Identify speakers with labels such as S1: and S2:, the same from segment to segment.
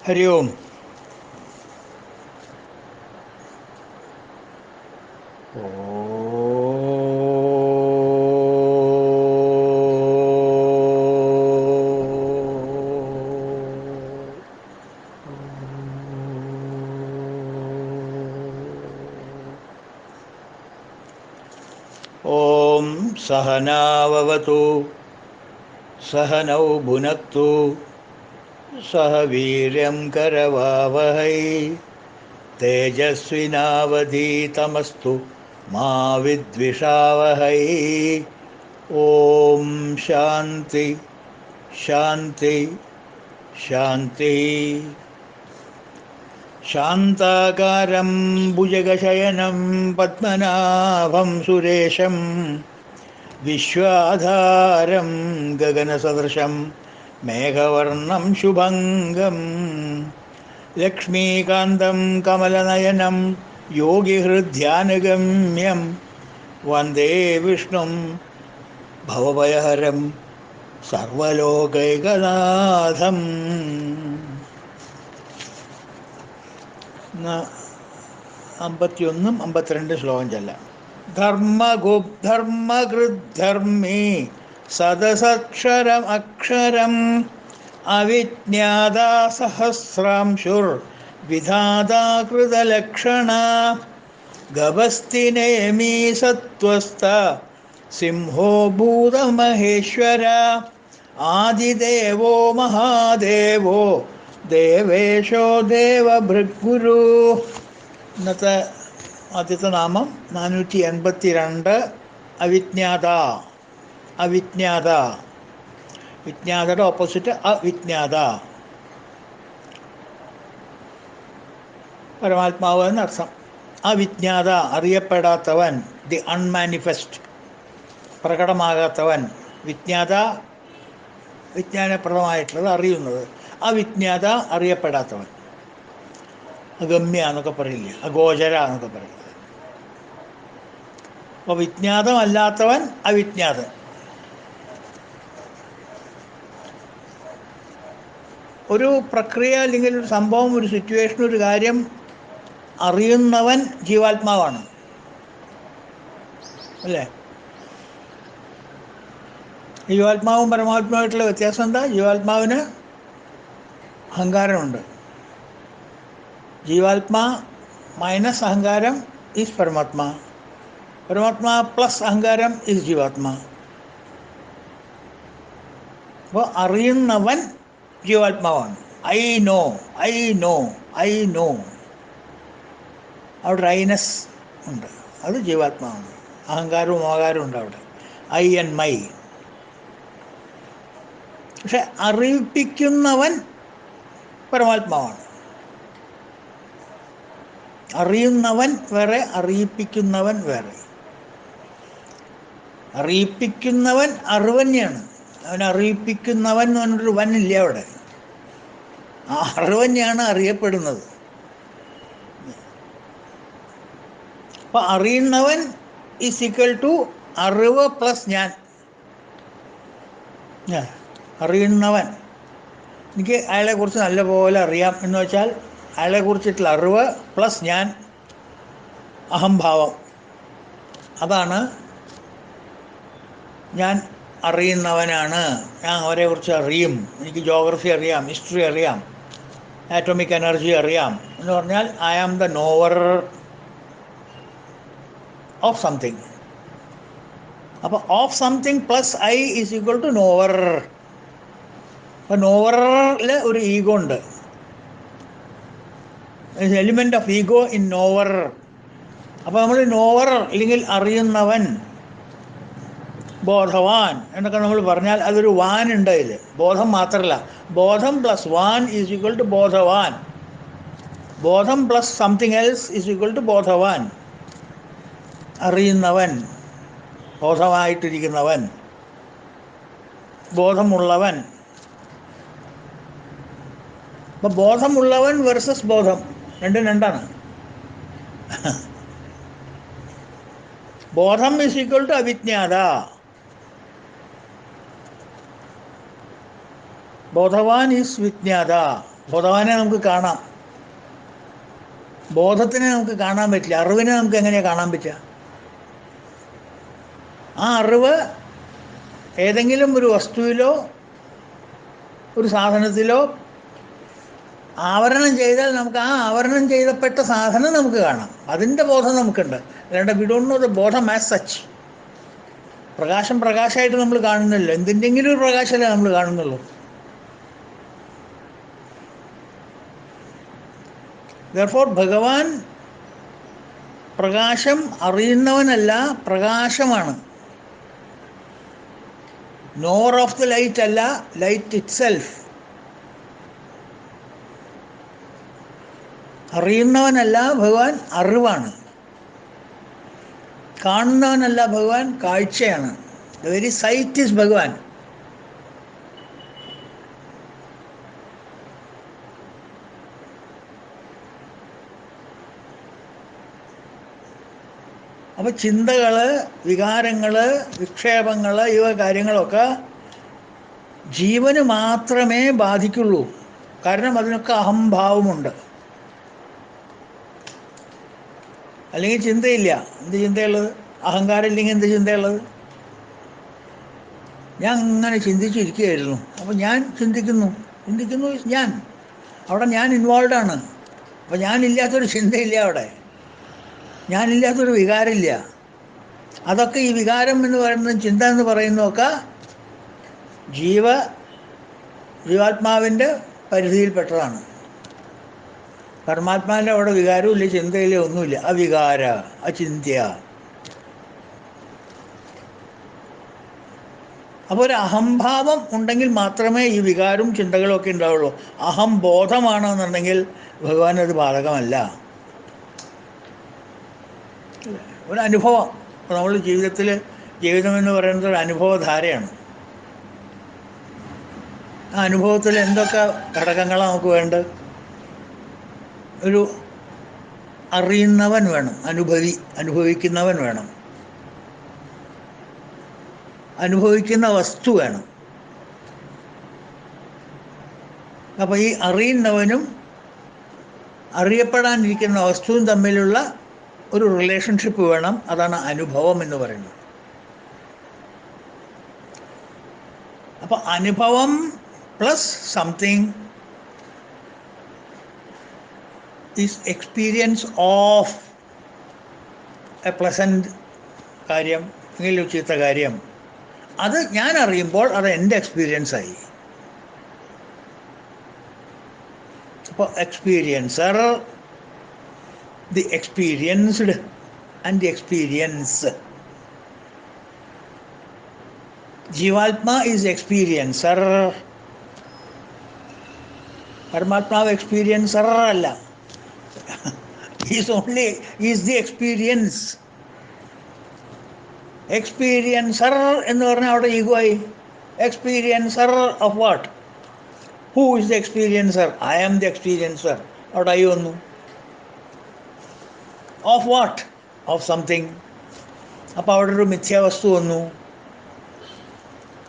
S1: हरि ओम। ओम सहनाववतु सहनौ भुनक्तु सह वीर्यं करवावहै तेजस्विनावधीतमस्तु मा विद्विषावहै। ओम शांति शांति शांति। शान्ताकारं भुजगशयनं पद्मनाभं सुरेशं विश्वाधारं गगनसदृशं मेघवर्णं शुभङ्गं लक्ष्मीकान्तं कमलनयनं योगिहृद्ध्यानगम्यं वन्दे विष्णुं भवभयहरं സർവലോകൈകനാഥം. 51 52 ശ്ലോകം ചെല്ലാം. ധർമ്മഗുബ്ധർമ്മകൃദ്ധർമ്മേ സദസക്ഷരം അക്ഷരം അവിജ്ഞാതാ സഹസ്രാംശുർ വിധാതാ കൃതലക്ഷണ ഗഭസ്തിനേമി സത്വസ്ഥ സിംഹോ ഭൂതമഹേശ്വര ആദിദേവോ മഹാദേവോ ദേവേശോ ദേവഭൃഗുരു. ഇന്നത്തെ ആദ്യത്തെ നാമം 482. അവിജ്ഞാത. അവിജ്ഞാത. വിജ്ഞാതയുടെ ഓപ്പോസിറ്റ് അവിജ്ഞാത. പരമാത്മാവ് എന്നർത്ഥം. അവിജ്ഞാത അറിയപ്പെടാത്തവൻ, ദി അൺമാനിഫെസ്റ്റ്, പ്രകടമാകാത്തവൻ. വിജ്ഞാത വിജ്ഞാനപ്രദമായിട്ടുള്ളത്, അറിയുന്നത്. അവിജ്ഞാത അറിയപ്പെടാത്തവൻ. അഗമ്യ എന്നൊക്കെ പറയില്ല, അഗോചര എന്നൊക്കെ പറയില്ല. അപ്പോൾ വിജ്ഞാതമല്ലാത്തവൻ അവിജ്ഞാതൻ. ഒരു പ്രക്രിയ അല്ലെങ്കിൽ ഒരു സംഭവം, ഒരു സിറ്റുവേഷൻ, ഒരു കാര്യം അറിയുന്നവൻ ജീവാത്മാവാണ്, അല്ലേ? ജീവാത്മാവും പരമാത്മാവായിട്ടുള്ള വ്യത്യാസം എന്താ? ജീവാത്മാവിന് അഹങ്കാരമുണ്ട്. ജീവാത്മാ മൈനസ് അഹങ്കാരം ഈസ് പരമാത്മാ. പരമാത്മാ പ്ലസ് അഹങ്കാരം ഈസ് ജീവാത്മാ. അപ്പോൾ അറിയുന്നവൻ ജീവാത്മാവാണ്. I know, I know, I know. അവിടെ ഐനസ് ഉണ്ട്, അത് ജീവാത്മാവാണ്. അഹങ്കാരവും അഹങ്കാരവും ഉണ്ട് അവിടെ. I and my. പക്ഷെ അറിയിപ്പിക്കുന്നവൻ പരമാത്മാവാണ്. അറിയുന്നവൻ വേറെ, അറിയിപ്പിക്കുന്നവൻ വേറെ. അറിയിപ്പിക്കുന്നവൻ അറിവന്നെയാണ്. അവൻ അറിയിപ്പിക്കുന്നവൻ എന്ന് പറഞ്ഞിട്ടൊരു വനില്ല അവിടെ. ആ അറിവന്നെയാണ് അറിയപ്പെടുന്നത്. അപ്പം അറിയുന്നവൻ ഈസ് ഈക്വൽ ടു അറിവ് പ്ലസ് ഞാൻ. അറിയുന്നവൻ, എനിക്ക് അയാളെക്കുറിച്ച് നല്ലപോലെ അറിയാം എന്ന് വെച്ചാൽ അയാളെക്കുറിച്ചിട്ടുള്ള അറിവ് പ്ലസ് ഞാൻ, അഹംഭാവം. അതാണ് ഞാൻ അറിയുന്നവനാണ്. ഞാൻ അവരെക്കുറിച്ച് അറിയും, എനിക്ക് ജോഗ്രഫി അറിയാം, ഹിസ്റ്ററി അറിയാം, ആറ്റോമിക് എനർജി അറിയാം എന്ന് പറഞ്ഞാൽ I am the knower of something. അപ്പോൾ of something plus I is equal to knower. അപ്പോൾ നോവറിൽ ഒരു ഈഗോ ഉണ്ട്. Element of ego in knower. അപ്പോൾ നമ്മൾ നോവർ അല്ലെങ്കിൽ അറിയുന്നവൻ, ബോധവാൻ എന്നൊക്കെ നമ്മൾ പറഞ്ഞാൽ അതൊരു വാൻ ഉണ്ട് അതിൽ. ബോധം മാത്രമല്ല, ബോധം പ്ലസ് വാൻ ഈസ് ഈക്വൽ ടു ബോധവാൻ. ബോധം plus something else is equal to ബോധവാൻ. അറിയുന്നവൻ, ബോധമായിട്ടിരിക്കുന്നവൻ, ബോധമുള്ളവൻ. അപ്പം ബോധമുള്ളവൻ വേഴ്സസ് ബോധം രണ്ടും രണ്ടാണ്. ബോധം ഈസ് ഈക്വൽ ടു അവിജ്ഞാത. ബോധവാൻ ഈസ് വിജ്ഞാത. ബോധവാനെ നമുക്ക് കാണാം, ബോധത്തിനെ നമുക്ക് കാണാൻ പറ്റില്ല. അറിവിനെ നമുക്ക് എങ്ങനെയാണ് കാണാൻ പറ്റുക? ആ അറിവ് ഏതെങ്കിലും ഒരു വസ്തുവിലോ ഒരു സാധനത്തിലോ ആവരണം ചെയ്താൽ നമുക്ക് ആ ആവരണം ചെയ്യപ്പെട്ട സാധനം നമുക്ക് കാണാം. അതിൻ്റെ ബോധം നമുക്കുണ്ട്. അല്ലാണ്ട് വി ഡോണ്ട് നോ ദ ബോധം ആസ് സച്ച്. പ്രകാശം പ്രകാശമായിട്ട് നമ്മൾ കാണുന്നില്ല, എന്തിൻ്റെങ്കിലും ഒരു പ്രകാശമല്ലേ നമ്മൾ കാണുന്നുള്ളൂ. therefore ഭഗവാൻ പ്രകാശം അറിയുന്നവനല്ല, പ്രകാശമാണ്. നോർ ഓഫ് ദ ലൈറ്റ് അല്ല, ലൈറ്റ് ഇറ്റ് സെൽഫ്. അറിയുന്നവനല്ല ഭഗവാൻ, അറിവാണ്. കാണുന്നവനല്ല ഭഗവാൻ, കാഴ്ചയാണ്. ദ വെരി സൈറ്റ് ഈസ് ഭഗവാൻ. അപ്പോൾ ചിന്തകൾ, വികാരങ്ങൾ, വിക്ഷേപങ്ങൾ, ഇവ കാര്യങ്ങളൊക്കെ ജീവന് മാത്രമേ ബാധിക്കുള്ളൂ. കാരണം അതിനൊക്കെ അഹംഭാവമുണ്ട്. അല്ലെങ്കിൽ ചിന്തയില്ല. എന്ത് ചിന്തയുള്ളത്? അഹങ്കാരം ഇല്ലെങ്കിൽ എന്ത് ചിന്തയുള്ളത്? ഞാൻ അങ്ങനെ ചിന്തിച്ചിരിക്കുകയായിരുന്നു, അപ്പോൾ ഞാൻ ചിന്തിക്കുന്നു ഞാൻ. അവിടെ ഞാൻ ഇൻവോൾവാണ്. അപ്പോൾ ഞാനില്ലാത്തൊരു ചിന്തയില്ല, അവിടെ ഞാനില്ലാത്തൊരു വികാരമില്ല. അതൊക്കെ ഈ വികാരം എന്ന് പറയുന്നതും ചിന്ത എന്ന് പറയുന്നതൊക്കെ ജീവാത്മാവിൻ്റെ പരിധിയിൽപ്പെട്ടതാണ്. പരമാത്മാവിൻ്റെ അവിടെ വികാരവും ഇല്ല, ചിന്തയില്ല, ഒന്നുമില്ല. അവികാര, അചിന്ത്യ. അപ്പോൾ ഒരു അഹംഭാവം ഉണ്ടെങ്കിൽ മാത്രമേ ഈ വികാരവും ചിന്തകളും ഒക്കെ ഉണ്ടാവുള്ളൂ. അഹം ബോധമാണെന്നുണ്ടെങ്കിൽ ഭഗവാൻ അത് ബാധകമല്ല. ഒരു അനുഭവം. ഇപ്പോൾ നമ്മൾ ജീവിതം എന്ന് പറയുന്നത് ഒരു അനുഭവധാരയാണ്. ആ അനുഭവത്തിൽ എന്തൊക്കെ ഘടകങ്ങളാണ് നമുക്ക് വേണ്ടത്? ഒരു അറിയുന്നവൻ വേണം, അനുഭവിക്കുന്നവൻ വേണം, അനുഭവിക്കുന്ന വസ്തു വേണം. അപ്പോൾ ഈ അറിയുന്നവനും അറിയപ്പെടാനിരിക്കുന്ന വസ്തുവും തമ്മിലുള്ള ഒരു റിലേഷൻഷിപ്പ് വേണം. അതാണ് അനുഭവം എന്ന് പറയുന്നത്. അപ്പോൾ അനുഭവം plus something is experience of A pleasant കാര്യം, അല്ലെങ്കിൽ ഒരു ചീത്ത കാര്യം. അത് ഞാൻ അറിയുമ്പോൾ അത് എൻ്റെ എക്സ്പീരിയൻസായി. അപ്പോൾ experiencer, the experienced and the experience. ജീവാത്മാ ഈസ് എക്സ്പീരിയൻസർ, പരമാത്മാവ് എക്സ്പീരിയൻസർ അല്ല. Is the experience. എക്സ്പീരിയൻസർ എന്ന് പറഞ്ഞാൽ അവിടെ ഈഗോയായി. Experiencer of what? Who is the experiencer? I am the experiencer. അവിടെ ഐ വന്നു. Of what? Of something. അപ്പോൾ അവിടെ ഒരു മിഥ്യാവസ്തു വന്നു.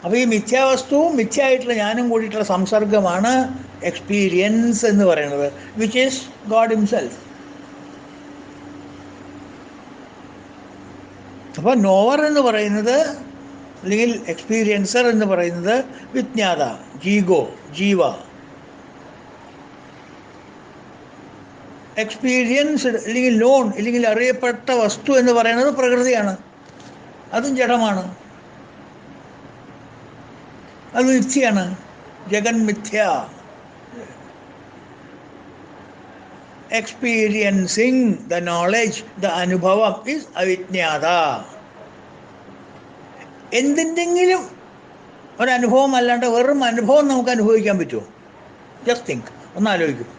S1: അപ്പോൾ ഈ മിഥ്യാവസ്തുവും മിഥ്യയായിട്ടുള്ള ഞാനും കൂടിയിട്ടുള്ള സംസർഗമാണ് എക്സ്പീരിയൻസ് എന്ന് പറയുന്നത്, വിച്ച് ഈസ് ഗോഡ് ഹിംസെൽഫ്. അപ്പോൾ നോവർ എന്ന് പറയുന്നത്, അല്ലെങ്കിൽ എക്സ്പീരിയൻസർ എന്ന് പറയുന്നത് വിജ്ഞാത, ജീവ. എക്സ്പീരിയൻസ്ഡ് അല്ലെങ്കിൽ നോൺ അല്ലെങ്കിൽ അറിയപ്പെട്ട വസ്തു എന്ന് പറയുന്നത് പ്രകൃതിയാണ്. അതും ജഡമാണ്, അത് മിഥ്യയാണ്, ജഗന്മിഥ്യ. എക്സ്പീരിയൻസിങ് ദ നോളജ്, ദ അനുഭവം ഈസ് അവിജ്ഞാത. എന്തിൻ്റെങ്കിലും ഒരനുഭവം അല്ലാണ്ട് വെറും അനുഭവം നമുക്ക് അനുഭവിക്കാൻ പറ്റുമോ? Just think, ഒന്നാലോചിക്കും.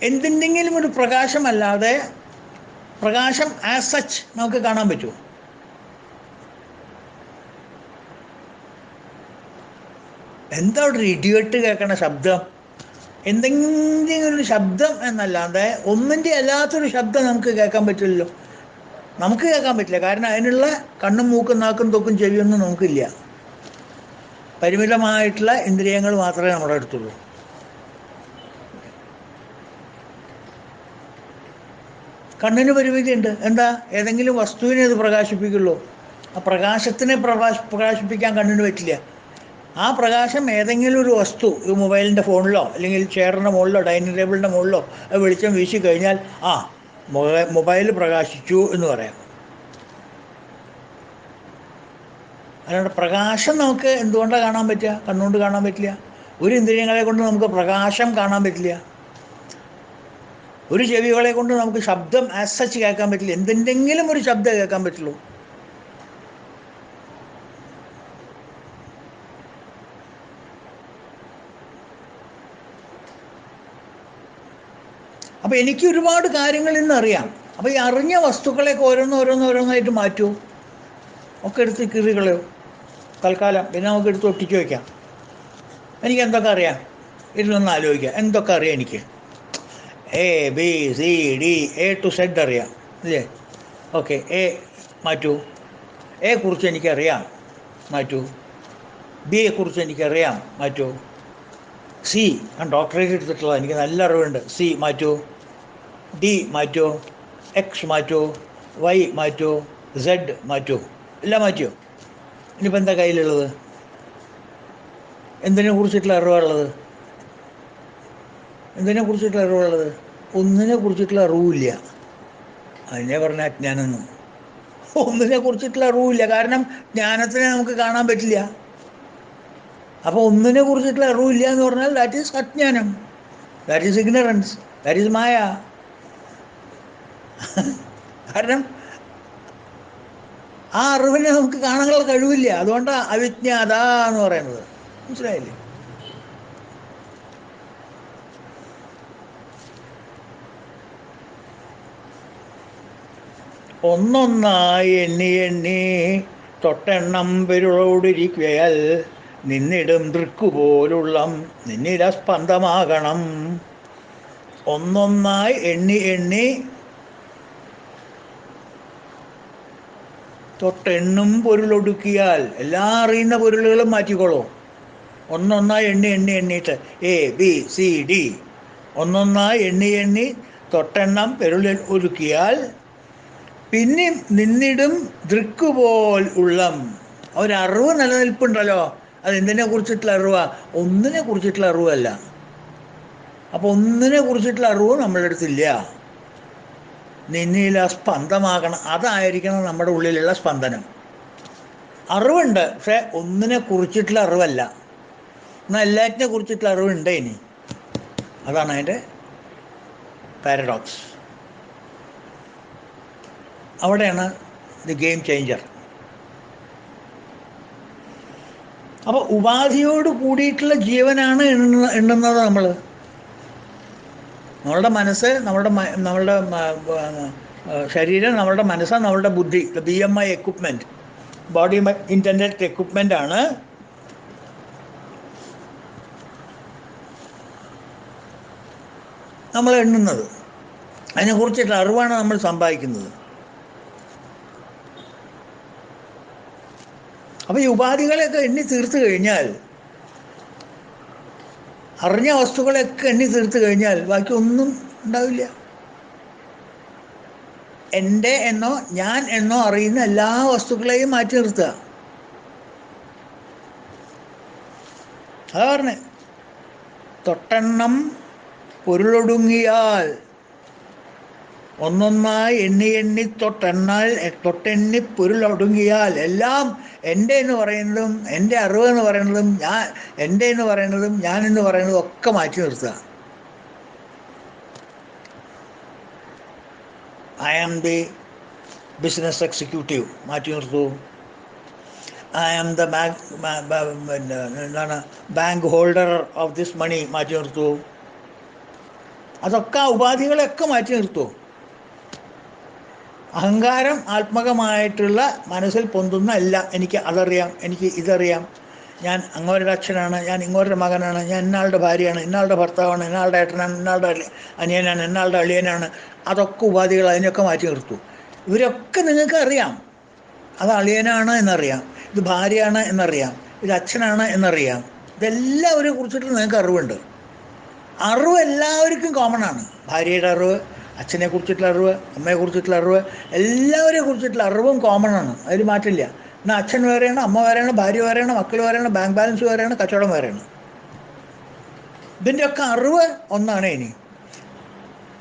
S1: എന്തിൻ്റെങ്കിലും ഒരു പ്രകാശമല്ലാതെ പ്രകാശം ആസ് സച്ച് നമുക്ക് കാണാൻ പറ്റുമോ? എന്താ ഒരു ഇഡിയറ്റ് കേൾക്കണ ശബ്ദം? എന്തെങ്കിലും ഒരു ശബ്ദം എന്നല്ലാതെ ഒന്നിൻ്റെ അല്ലാത്തൊരു ശബ്ദം നമുക്ക് കേൾക്കാൻ പറ്റില്ലല്ലോ. നമുക്ക് കേൾക്കാൻ പറ്റില്ല, കാരണം അതിനുള്ള കണ്ണും മൂക്കും നാക്കും തൊക്കും ചെവിയൊന്നും നമുക്കില്ല. പരിമിതമായിട്ടുള്ള ഇന്ദ്രിയങ്ങൾ മാത്രമേ നമ്മുടെ അടുത്തുള്ളൂ. കണ്ണിന് പരിമിതിയുണ്ട്. എന്താ? ഏതെങ്കിലും വസ്തുവിനെ അത് പ്രകാശിപ്പിക്കുള്ളൂ. ആ പ്രകാശത്തിനെ പ്രകാശിപ്പിക്കാൻ കണ്ണിന് പറ്റില്ല. ആ പ്രകാശം ഏതെങ്കിലും ഒരു വസ്തു, ഈ മൊബൈലിൻ്റെ ഫോണിലോ അല്ലെങ്കിൽ ചെയറിൻ്റെ മുകളിലോ ഡൈനിങ് ടേബിളിൻ്റെ മുകളിലോ അത് വെളിച്ചം വീശി കഴിഞ്ഞാൽ ആ മൊബൈൽ പ്രകാശിച്ചു എന്ന് പറയാം. അല്ലാണ്ട് പ്രകാശം നമുക്ക് എന്തുകൊണ്ടാണ് കാണാൻ പറ്റുക? കണ്ണുകൊണ്ട് കാണാൻ പറ്റില്ല. ഒരു ഇന്ദ്രിയങ്ങളെ കൊണ്ട് നമുക്ക് പ്രകാശം കാണാൻ പറ്റില്ല. ഒരു ചെവികളെ കൊണ്ട് നമുക്ക് ശബ്ദം ആസ് സച്ച് കേൾക്കാൻ പറ്റില്ല. എന്തെങ്കിലും ഒരു ശബ്ദം കേൾക്കാൻ പറ്റുള്ളൂ. അപ്പോൾ എനിക്ക് ഒരുപാട് കാര്യങ്ങൾ ഇന്ന് അറിയാം. അപ്പോൾ ഈ അറിഞ്ഞ വസ്തുക്കളെയൊക്കെ ഓരോന്നോരോന്നായിട്ട് മാറ്റൂ, ഒക്കെ എടുത്ത് കീറികളയോ തൽക്കാലം. പിന്നെ നമുക്ക് എടുത്ത് ഒട്ടിച്ച് വയ്ക്കാം. എനിക്ക് എന്തൊക്കെ അറിയാം? ഇരുന്നൊന്ന് ആലോചിക്കാം. എന്തൊക്കെ അറിയാം എനിക്ക്? ABCD A to Z അറിയാം, ഇല്ലേ? ഓക്കെ, എ മാറ്റൂ. എ കുറിച്ച് എനിക്കറിയാം, മാറ്റൂ. ബിയെ കുറിച്ച് എനിക്കറിയാം, മാറ്റൂ. സി, ഞാൻ ഡോക്ടറേറ്റ് എടുത്തിട്ടുള്ള എനിക്ക് നല്ല അറിവുണ്ട്. സി മാറ്റൂ. ഡി മാറ്റൂ. എക്സ് മാറ്റൂ. വൈ മാറ്റൂ. സെഡ് മാറ്റൂ. എല്ലാം മാറ്റിയോ? ഇനിയിപ്പോൾ എന്താ കയ്യിലുള്ളത്? എന്തിനെ കുറിച്ചിട്ടുള്ള അറിവാണുള്ളത്? എന്തിനെ കുറിച്ചിട്ടുള്ള അറിവുള്ളത്? ഒന്നിനെ കുറിച്ചിട്ടുള്ള അറിവില്ല. അതിനെ പറഞ്ഞ അജ്ഞാനെന്ന്. ഒന്നിനെ കുറിച്ചിട്ടുള്ള അറിവില്ല. കാരണം ജ്ഞാനത്തിനെ നമുക്ക് കാണാൻ പറ്റില്ല. അപ്പോൾ ഒന്നിനെ കുറിച്ചിട്ടുള്ള അറിവില്ല എന്ന് പറഞ്ഞാൽ ദാറ്റ് ഈസ് അജ്ഞാനം, that is ignorance, that is maya. കാരണം ആ അറിവിനെ നമുക്ക് കാണാനുള്ള കഴിവില്ല. അതുകൊണ്ടാണ് അവിജ്ഞാത എന്ന് പറയുന്നത്. മനസ്സിലായില്ലേ? ഒന്നൊന്നായി എണ്ണി എണ്ണി തൊട്ടെണ്ണം പെരുളോടിരിക്കയാൽ നിന്നിടും ദൃക്കുപോലുള്ളം നിന്നിട സ്പന്ദമാകണം. ഒന്നൊന്നായി എണ്ണി എണ്ണി തൊട്ടെണ്ണും പൊരുളൊടുക്കിയാൽ, എല്ലാം അറിയുന്ന പൊരുളുകളും മാറ്റിക്കോളൂ. ഒന്നൊന്നായി എണ്ണി എണ്ണി എണ്ണിയിട്ട് ABCD ഒന്നൊന്നായി എണ്ണി എണ്ണി തൊട്ടെണ്ണം പെരുളിൽ ഒടുക്കിയാൽ പിന്നെയും നിന്നിടും ദൃക്കുപോൽ ഉള്ളം. ഒരറിവ് നിലനിൽപ്പുണ്ടല്ലോ. അത് എന്തിനെ കുറിച്ചിട്ടുള്ള അറിവാ? ഒന്നിനെ കുറിച്ചിട്ടുള്ള അറിവല്ല. അപ്പോൾ ഒന്നിനെ കുറിച്ചിട്ടുള്ള അറിവ് നമ്മളുടെ അടുത്തില്ല. നിന്നില സ്പന്ദമാകണം. അതായിരിക്കണം നമ്മുടെ ഉള്ളിലുള്ള സ്പന്ദനം. അറിവുണ്ട്, പക്ഷെ ഒന്നിനെ കുറിച്ചിട്ടുള്ള അറിവല്ല. എന്നാൽ എല്ലാറ്റിനെ കുറിച്ചിട്ടുള്ള അറിവുണ്ട് ഇനി. അതാണ് അതിൻ്റെ പാരഡോക്സ്. അവിടെയാണ് ദി ഗെയിം ചേഞ്ചർ. അപ്പോൾ ഉപാധിയോട് കൂടിയിട്ടുള്ള ജീവനാണ് എണ്ണുന്നത് നമ്മൾ. നമ്മളുടെ മനസ്സ്, നമ്മളുടെ ശരീരം, നമ്മളുടെ മനസ്സ്, നമ്മളുടെ ബുദ്ധി, BMI എക്വിപ്മെൻറ്റ്, ബോഡി ഇൻ്റർനെറ്റ് എക്വിപ്മെൻ്റ് ആണ് നമ്മൾ എണ്ണുന്നത്. അതിനെക്കുറിച്ചിട്ടുള്ള അറിവാണ് നമ്മൾ സമ്പാദിക്കുന്നത്. അപ്പോൾ ഈ ഉപാധികളെയൊക്കെ എണ്ണി തീർത്ത് കഴിഞ്ഞാൽ, അറിഞ്ഞ വസ്തുക്കളെയൊക്കെ എണ്ണി തീർത്ത് കഴിഞ്ഞാൽ ബാക്കി ഒന്നും ഉണ്ടാവില്ല. എൻ്റെ എന്നോ ഞാൻ എന്നോ അറിയുന്ന എല്ലാ വസ്തുക്കളെയും മാറ്റി നിർത്തുക. അതാ പറഞ്ഞേ, തൊട്ടെണ്ണം പൊരുളൊടുങ്ങിയാൽ. ഒന്നൊന്നായി എണ്ണി എണ്ണി തൊട്ടെണ്ണി പൊരുളൊടുങ്ങിയാൽ എല്ലാം എൻ്റെ എന്ന് പറയുന്നതും എൻ്റെ അറിവ് എന്ന് പറയുന്നതും എൻ്റെ എന്ന് പറയുന്നതും ഞാൻ എന്ന് പറയുന്നതും ഒക്കെ മാറ്റി നിർത്തുക. I am the business executive മാറ്റി നിർത്തൂ. I am the bank holder of this money മാറ്റി നിർത്തൂ. അതൊക്കെ ഉപാധികളെയൊക്കെ മാറ്റി നിർത്തൂ. അഹങ്കാരം ആത്മകമായിട്ടുള്ള മനസ്സിൽ പൊന്തുന്ന എല്ലാം, എനിക്ക് അതറിയാം, എനിക്ക് ഇതറിയാം, ഞാൻ അങ്ങോരുടെ അച്ഛനാണ്, ഞാൻ ഇങ്ങോരുടെ മകനാണ്, ഞാൻ ഇന്നാളുടെ ഭാര്യയാണ്, ഇന്നാളുടെ ഭർത്താവാണ്, ഇന്നാളുടെ ഏട്ടനാണ്, ഇന്നാളുടെ അനിയനാണ്, ഇന്നാളുടെ അളിയനാണ്, അതൊക്കെ ഉപാധികൾ. അതിനൊക്കെ മാറ്റി നിർത്തൂ. ഇവരൊക്കെ നിങ്ങൾക്ക് അറിയാം. അത് അളിയനാണ് എന്നറിയാം, ഇത് ഭാര്യയാണ് എന്നറിയാം, ഇത് അച്ഛനാണ് എന്നറിയാം. ഇതെല്ലാവരെ കുറിച്ചിട്ട് നിങ്ങൾക്ക് അറിവുണ്ട്. അറിവ് എല്ലാവർക്കും കോമൺ ആണ്. ഭാര്യയുടെ അറിവ്, അച്ഛനെ കുറിച്ചിട്ടുള്ള അറിവ്, അമ്മയെ കുറിച്ചിട്ടുള്ള അറിവ്, എല്ലാവരെ കുറിച്ചിട്ടുള്ള അറിവും കോമൺ ആണ്. അതിൽ മാറ്റില്ല. എന്നാൽ അച്ഛൻ വേറെയാണ്, അമ്മ വേറെയാണ്, ഭാര്യ വേറെയാണ്, മക്കൾ വേറെയാണ്, ബാങ്ക് ബാലൻസ് വേറെയാണ്, കച്ചവടം വേറെയാണ്. ഇതിൻ്റെയൊക്കെ അറിവ് ഒന്നാണ്. ഇനി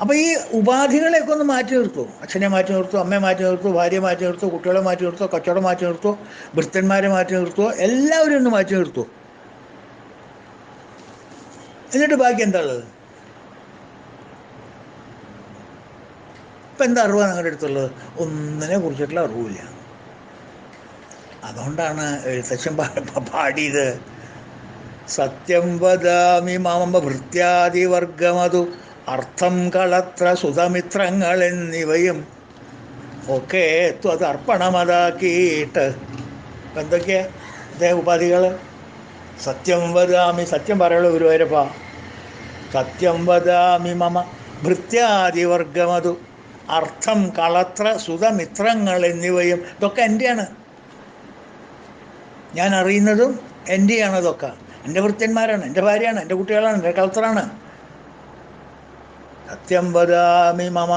S1: അപ്പോൾ ഈ ഉപാധികളെയൊക്കെ ഒന്ന് മാറ്റി നിർത്തൂ. അച്ഛനെ മാറ്റി നിർത്തൂ, അമ്മയെ മാറ്റി നിർത്തൂ, ഭാര്യയെ മാറ്റി നിർത്തൂ, കുട്ടികളെ മാറ്റി നിർത്തൂ, കച്ചവടം മാറ്റി നിർത്തൂ, ഭൃത്യന്മാരെ മാറ്റി നിർത്തൂ, എല്ലാവരും ഒന്ന് മാറ്റി നിർത്തൂ. എന്നിട്ട് ബാക്കി എന്താ ഉള്ളത്? ഇപ്പം എന്താ അറിവാണ് നിങ്ങളുടെ അടുത്തുള്ളത്? ഒന്നിനെ കുറിച്ചിട്ടുള്ള അറിവില്ല. അതുകൊണ്ടാണ് എഴുത്തച്ഛൻ പാടിയത്, സത്യം വദാമി മമ ഭൃത്യാദിവർഗമതു അർത്ഥം കളത്ര സുതമിത്രങ്ങൾ എന്നിവയും ഒക്കെ ത്വതർപ്പണമതാക്കിയിട്ട്. ഇപ്പം എന്തൊക്കെയാ ഇതേ ഉപാധികൾ? സത്യം വദാമി, സത്യം പറയുള്ളൂ ഗുരുവായൂരപ്പ. സത്യം വദാമി മമ ഭൃത്യാദിവർഗമതു അർത്ഥം കളത്ര സുതമിത്രങ്ങൾ എന്നിവയും. ഇതൊക്കെ എൻ്റെയാണ്. ഞാൻ അറിയുന്നതും എൻ്റെയാണ്. ഇതൊക്കെ എൻ്റെ ഭൃത്യന്മാരാണ്, എൻ്റെ ഭാര്യയാണ്, എൻ്റെ കുട്ടികളാണ്, എൻ്റെ കളത്രാണ്. സത്യം വദാമി മമ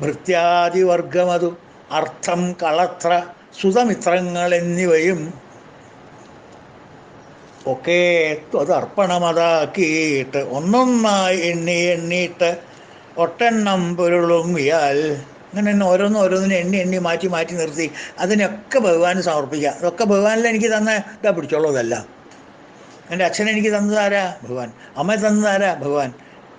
S1: ഭൃത്യാദിവർഗമതു അർത്ഥം കളത്ര സുതമിത്രങ്ങൾ എന്നിവയും ഒക്കെ ത്വതർപ്പണമതാക്കിയിട്ട്. ഒന്നൊന്നായി എണ്ണിയിട്ട് ഒട്ടെണ്ണം പൊരുളുങ്ങിയാൽ. ഇങ്ങനെ തന്നെ ഓരോന്നിനെ എണ്ണി മാറ്റി നിർത്തി അതിനൊക്കെ ഭഗവാന് സമർപ്പിക്കുക. അതൊക്കെ ഭഗവാനിൽ എനിക്ക് തന്ന ഇതാ പിടിച്ചോളൂതല്ല. എൻ്റെ അച്ഛനെനിക്ക് തന്നതാരാ? ഭഗവാൻ. അമ്മ തന്നതാരാ? ഭഗവാൻ.